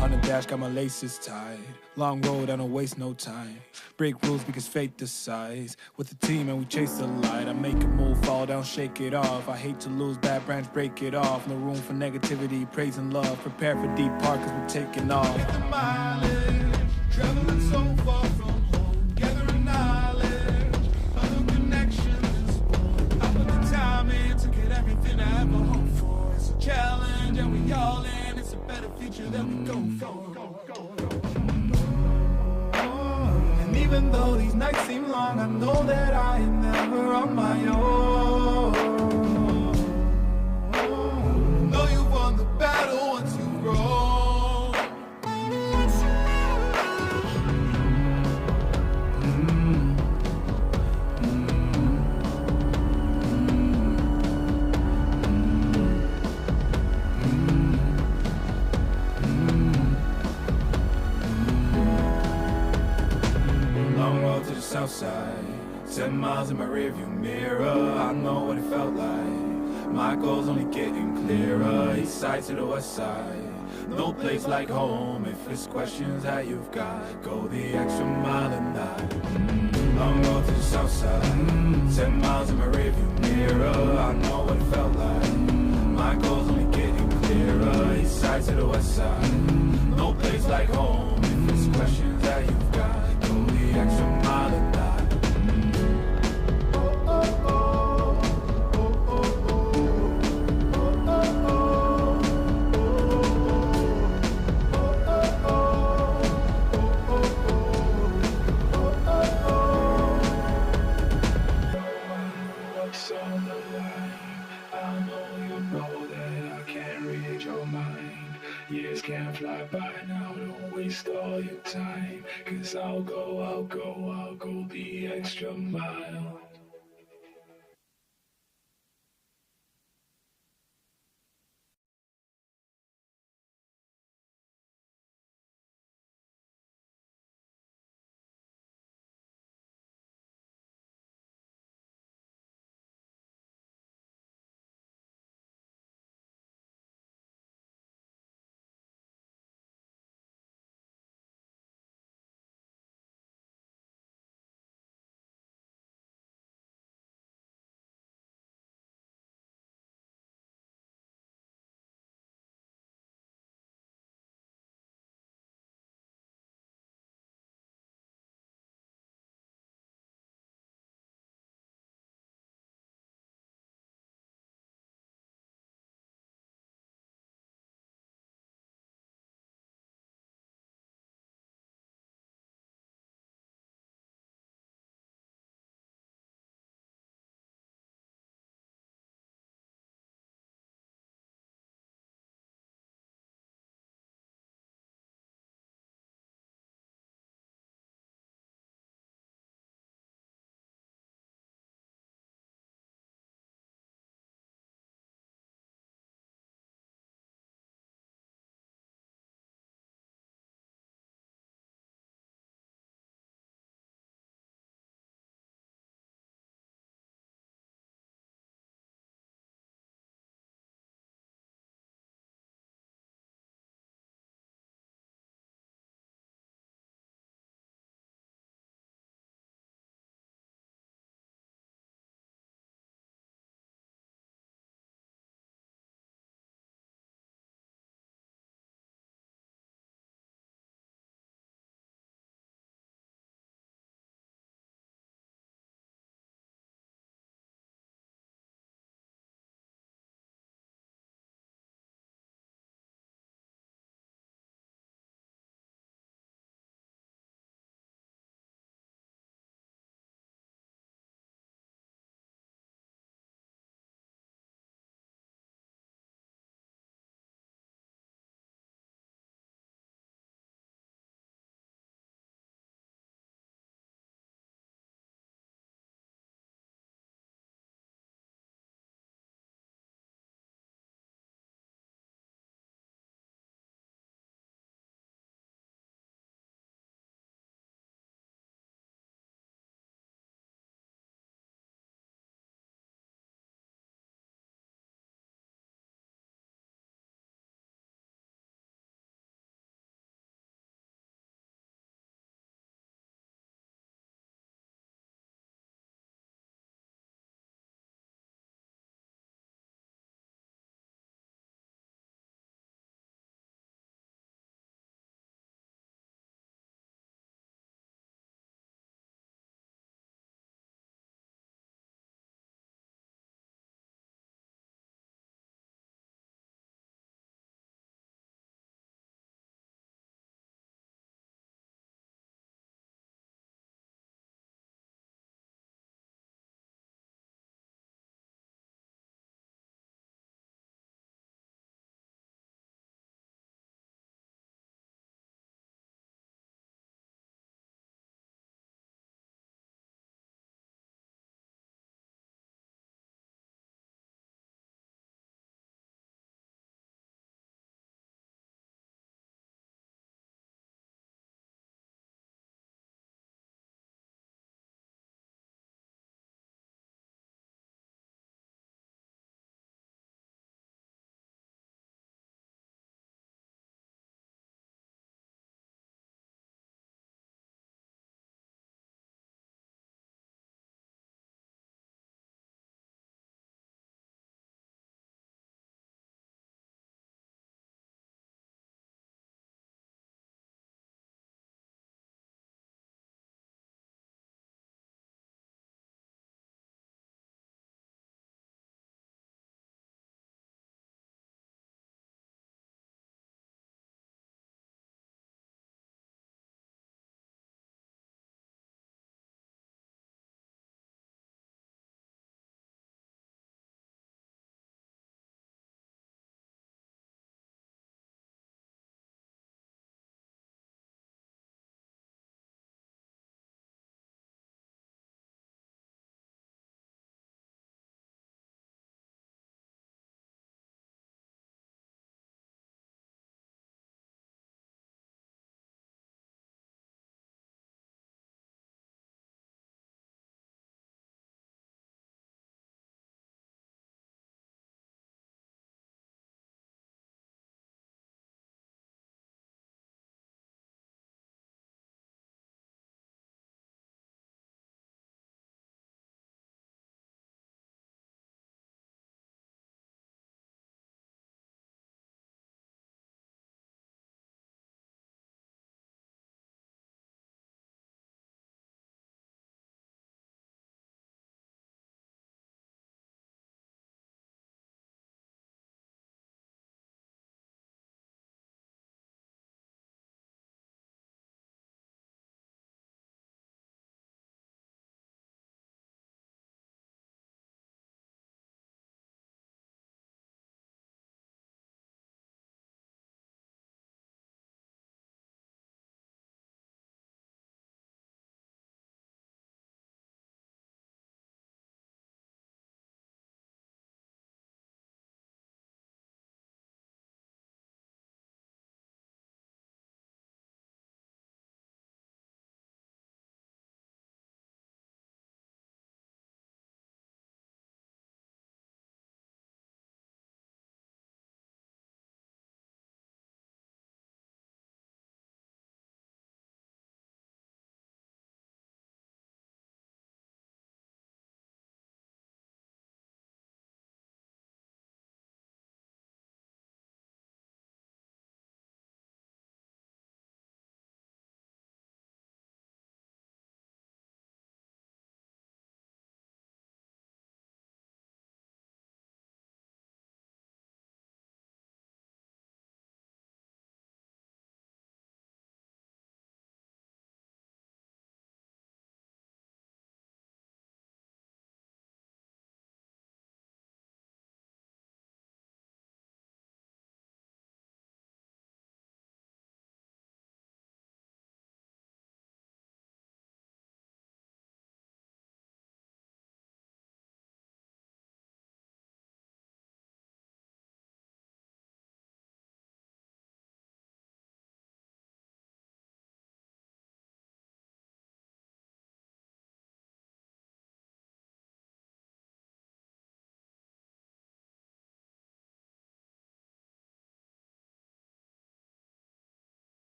On the dash, got my laces tied. Long road, I don't waste no time. Break rules because fate decides. With the team and we chase the light. I make a move, fall down, shake it off. I hate to lose, bad branch, break it off. No room for negativity, praise and love. Prepare for deep part cause we're taking off. Get the mileage, traveling so far from home. Gathering knowledge, other connections. I put the time in to get everything I ever hoped for. It's a challenge and we all in. It's a better future that we go for. And even though these nights seem long, I know that I am never on my own. Know you've won the battle once you've grown. South side, 10 miles in my rearview mirror. I know what it felt like. My goal's only getting clearer. East side to the west side, no place like home. If it's questions that you've got, go the extra mile and die. Long road to the south side, 10 miles in my rearview mirror. I know what it felt like. My goal's only getting clearer. East side to the west side, no place like home. If it's questions that you've got, go the extra mile and die. Years can't fly by now, don't waste all your time. Cause I'll go the extra mile.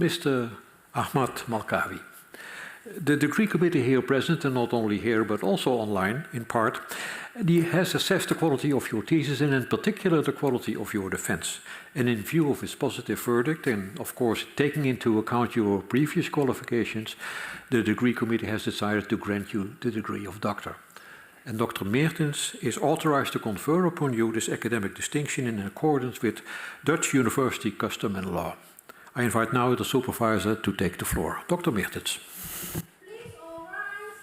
Mr. Ahmad Malkawi. The degree committee here present, and not only here but also online in part, has assessed the quality of your thesis and in particular the quality of your defense. And in view of its positive verdict and of course taking into account your previous qualifications, the degree committee has decided to grant you the degree of doctor. And Dr. Meertens is authorized to confer upon you this academic distinction in accordance with Dutch university custom and law. I invite now the supervisor to take the floor. Dr. Meertens. Please all rise.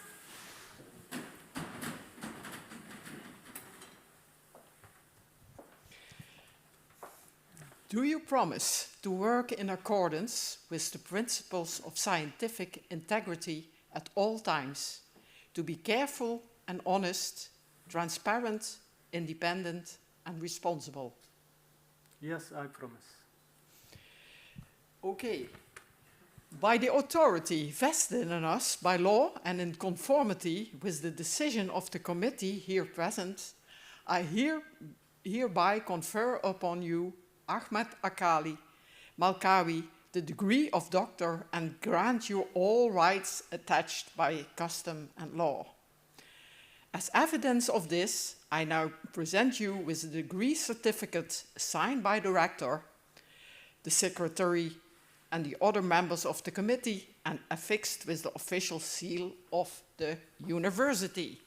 Do you promise to work in accordance with the principles of scientific integrity at all times, to be careful and honest, transparent, independent, and responsible? Yes, I promise. Okay. By the authority vested in us by law and in conformity with the decision of the committee here present, I hereby confer upon you, Ahmad Malkawi, the degree of doctor and grant you all rights attached by custom and law. As evidence of this, I now present you with a degree certificate signed by the rector, the secretary, and the other members of the committee, and affixed with the official seal of the university.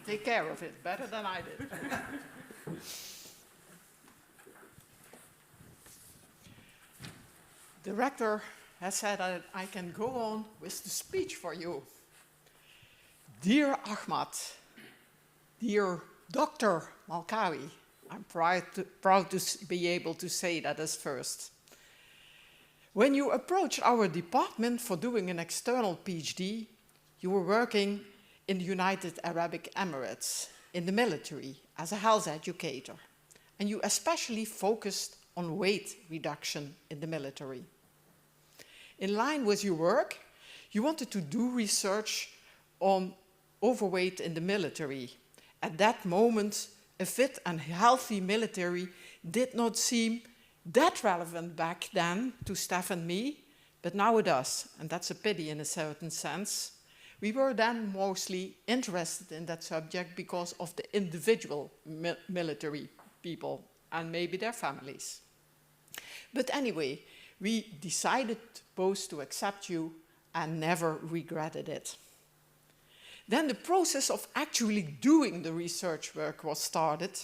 Take care of it, better than I did. The rector has said that I can go on with the speech for you. Dear Ahmad, dear Dr. Malkawi, I'm proud to be able to say that as first. When you approached our department for doing an external PhD, you were working in the United Arab Emirates, in the military, as a health educator. And you especially focused on weight reduction in the military. In line with your work, you wanted to do research on overweight in the military. At that moment, a fit and healthy military did not seem that relevant back then to Steph and me, but now it does, and that's a pity in a certain sense. We were then mostly interested in that subject because of the individual military people and maybe their families. But anyway, we decided both to accept you and never regretted it. Then the process of actually doing the research work was started,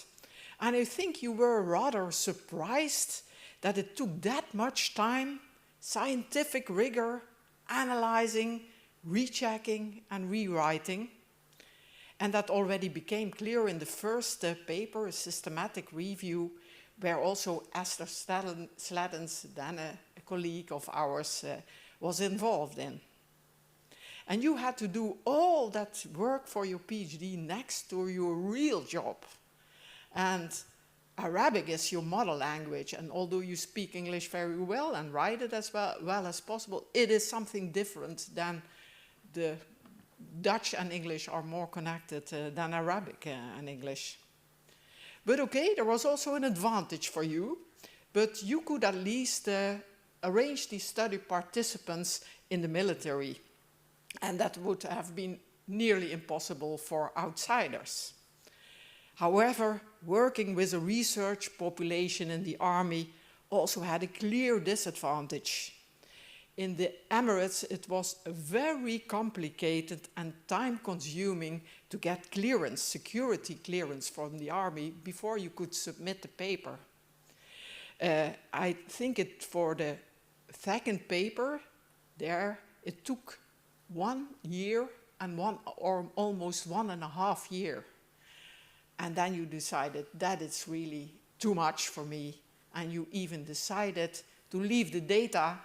and I think you were rather surprised that it took that much time, scientific rigor, analyzing, rechecking and rewriting. And that already became clear in the first paper, a systematic review, where also Esther Sleddens, then a colleague of ours, was involved in. And you had to do all that work for your PhD next to your real job. And Arabic is your mother language, and although you speak English very well and write it as well as possible, it is something different than the Dutch and English are more connected than Arabic and English. But okay, there was also an advantage for you, but you could at least arrange these study participants in the military, and that would have been nearly impossible for outsiders. However, working with a research population in the army also had a clear disadvantage. In the Emirates, it was very complicated and time-consuming to get clearance, security clearance from the army before you could submit the paper. I think for the second paper there, it took 1 year and almost 1.5 years. And then you decided that it's really too much for me. And you even decided to leave the data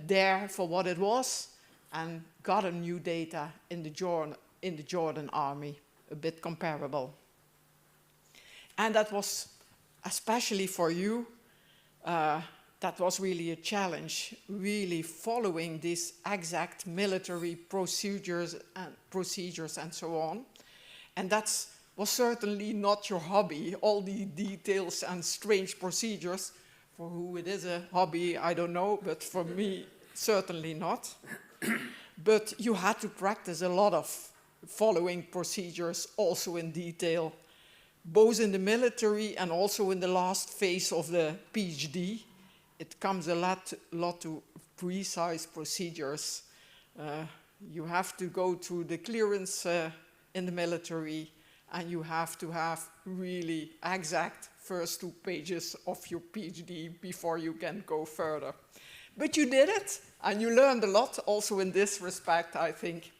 there for what it was and got a new data in the Jordan army, a bit comparable. And that was, especially for you, that was really a challenge, really following these exact military procedures and so on. And that was certainly not your hobby, all the details and strange procedures. For who it is a hobby, I don't know, but for me, certainly not. But you had to practice a lot of following procedures, also in detail, both in the military and also in the last phase of the PhD. It comes a lot to precise procedures. You have to go through the clearance in the military, and you have to have really exact first 2 pages of your PhD before you can go further. But you did it, and you learned a lot also in this respect, I think.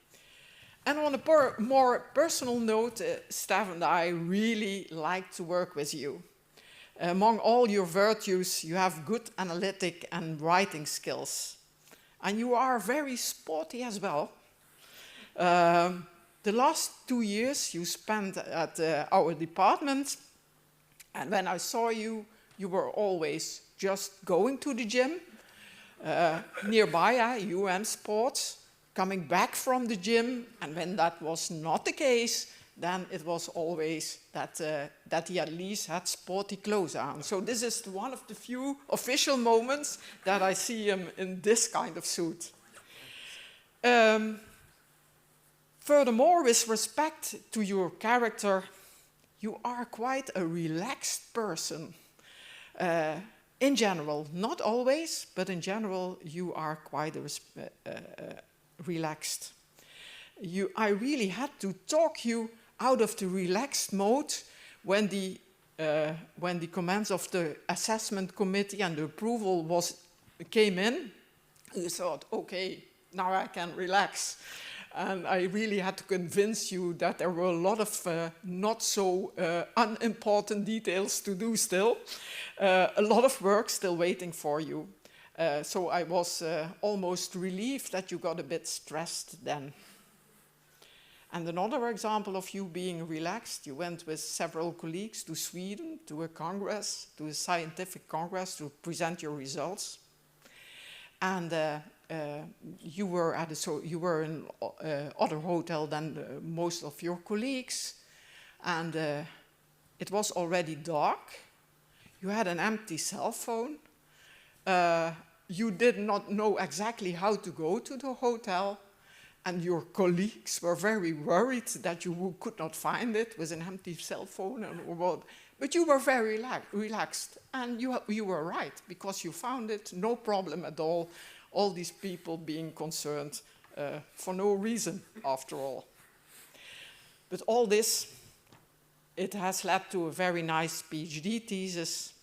And on a more personal note, Stefan, I really like to work with you. Among all your virtues, you have good analytic and writing skills. And you are very sporty as well. The last 2 years you spent at our department, and when I saw you, you were always just going to the gym, nearby UM Sports, coming back from the gym, and when that was not the case, then it was always that he at least had sporty clothes on. So this is one of the few official moments that I see him in this kind of suit. Furthermore, with respect to your character, you are quite a relaxed person. In general, not always, but in general, you are quite relaxed. I really had to talk you out of the relaxed mode when the comments of the assessment committee and the approval came in. You thought, okay, now I can relax. And I really had to convince you that there were a lot of not so unimportant details to do still. A lot of work still waiting for you. So I was almost relieved that you got a bit stressed then. And another example of you being relaxed, you went with several colleagues to Sweden, to a congress, to a scientific congress to present your results. And you were in other hotel than most of your colleagues, and it was already dark. You had an empty cell phone. You did not know exactly how to go to the hotel, and your colleagues were very worried that you could not find it with an empty cell phone and what. But you were very relaxed, and you were right, because you found it, no problem at all. All these people being concerned for no reason, after all. But all this, it has led to a very nice PhD thesis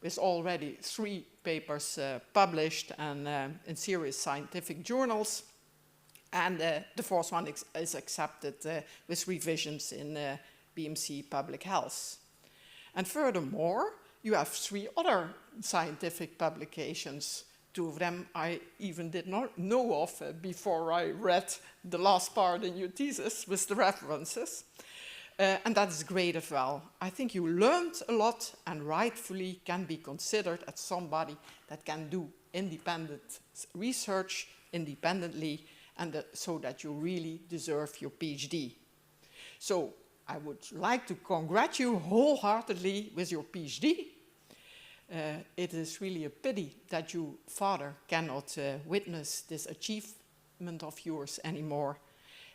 with already 3 papers published and in serious scientific journals. And the 4th one is accepted with revisions in BMC Public Health. And furthermore, you have 3 other scientific publications. 2 of them I even did not know of before I read the last part in your thesis with the references. And that is great as well. I think you learned a lot and rightfully can be considered as somebody that can do independent research independently, and so that you really deserve your PhD. So I would like to congratulate you wholeheartedly with your PhD. It is really a pity that your father cannot witness this achievement of yours anymore.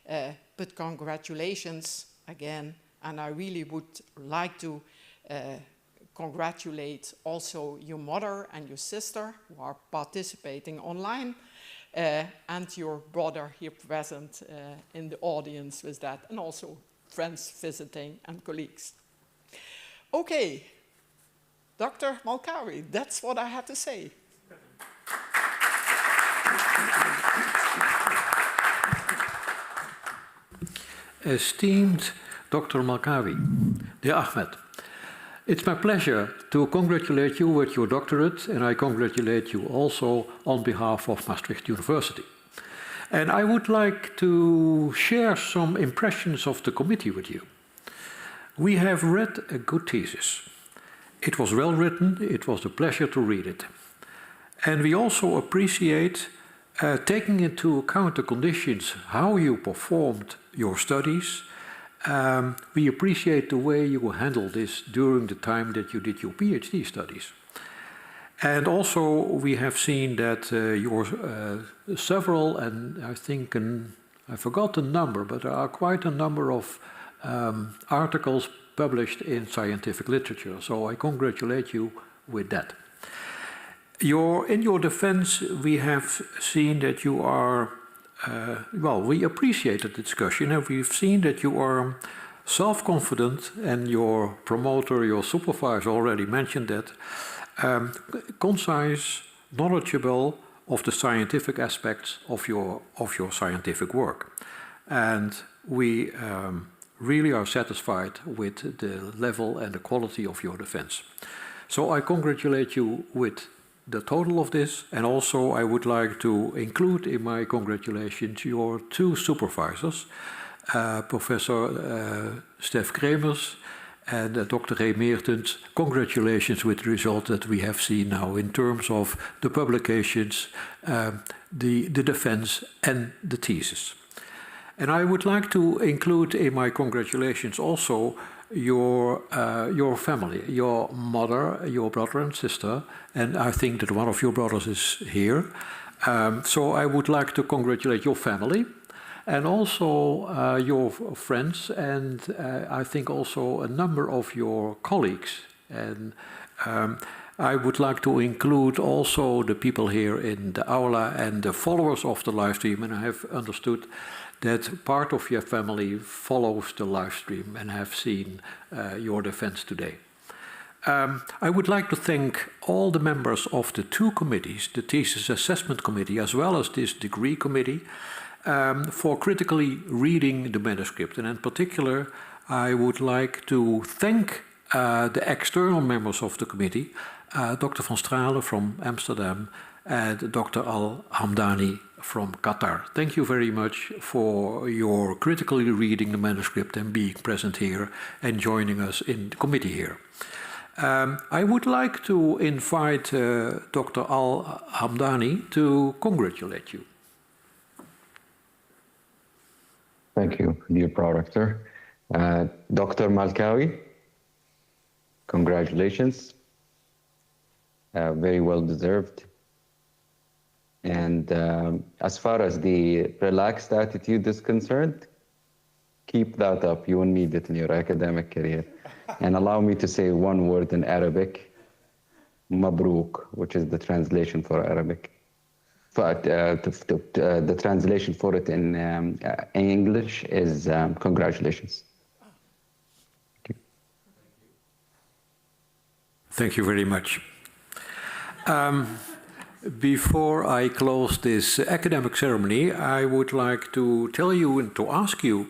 But congratulations again, and I really would like to congratulate also your mother and your sister who are participating online, and your brother here present in the audience with that, and also friends visiting and colleagues. Okay. Dr. Malkawi, that's what I had to say. Esteemed Dr. Malkawi, dear Ahmed, it's my pleasure to congratulate you with your doctorate, and I congratulate you also on behalf of Maastricht University. And I would like to share some impressions of the committee with you. We have read a good thesis. It was well written, it was a pleasure to read it. And we also appreciate taking into account the conditions, how you performed your studies. We appreciate the way you handled this during the time that you did your PhD studies. And also we have seen that your several, and I think, I forgot the number, but there are quite a number of articles published in scientific literature. So I congratulate you with that. In your defense, we have seen that you are, well, we appreciate the discussion, and we've seen that you are self-confident, and your promoter, your supervisor already mentioned that, concise, knowledgeable of the scientific aspects of your scientific work. And we really are satisfied with the level and the quality of your defense. So I congratulate you with the total of this, and also I would like to include in my congratulations your two supervisors, Professor Stef Kremers and Dr. Ray Meertens. Congratulations with the result that we have seen now in terms of the publications, the defense and the thesis. And I would like to include in my congratulations also your family, your mother, your brother and sister, and I think that one of your brothers is here. So I would like to congratulate your family and also your friends, and I think also a number of your colleagues. And I would like to include also the people here in the aula and the followers of the live stream, and I have understood that part of your family follows the live stream and have seen your defense today. I would like to thank all the members of the two committees, the Thesis Assessment Committee as well as this Degree Committee, for critically reading the manuscript. And in particular, I would like to thank the external members of the committee, Dr. van Stralen from Amsterdam and Dr. Al-Hamdani from Qatar. Thank you very much for your critically reading the manuscript and being present here and joining us in the committee here. I would like to invite Dr. Al-Hamdani to congratulate you. Thank you, dear Pro-Rector. Dr. Malkawi, congratulations. Very well deserved. And as far as the relaxed attitude is concerned, keep that up. You will need it in your academic career. And allow me to say one word in Arabic, Mabrook, which is the translation for Arabic. The translation for it in English is congratulations. Thank you. Thank you very much. Before I close this academic ceremony, I would like to tell you and to ask you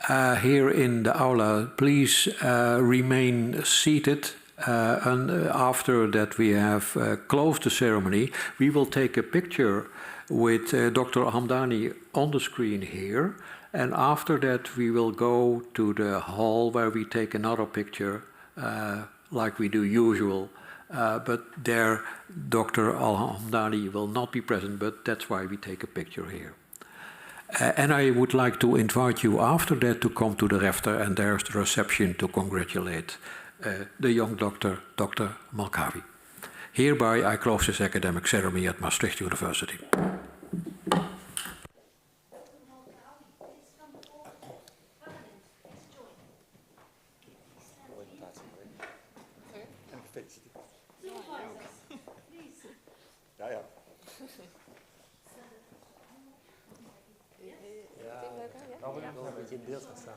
here in the aula, please remain seated. And after that we have closed the ceremony, we will take a picture with Dr. Hamdani on the screen here. And after that we will go to the hall where we take another picture like we do usual. But there Dr. Al-Hamdani will not be present, but that's why we take a picture here. And I would like to invite you after that to come to the Refter, and there's the reception to congratulate the young doctor, Dr. Malkawi. Hereby I close this academic ceremony at Maastricht University. Ja, dan wil ik nog een beetje in beeld gaan staan.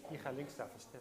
Hier gaan links staan voor Stef.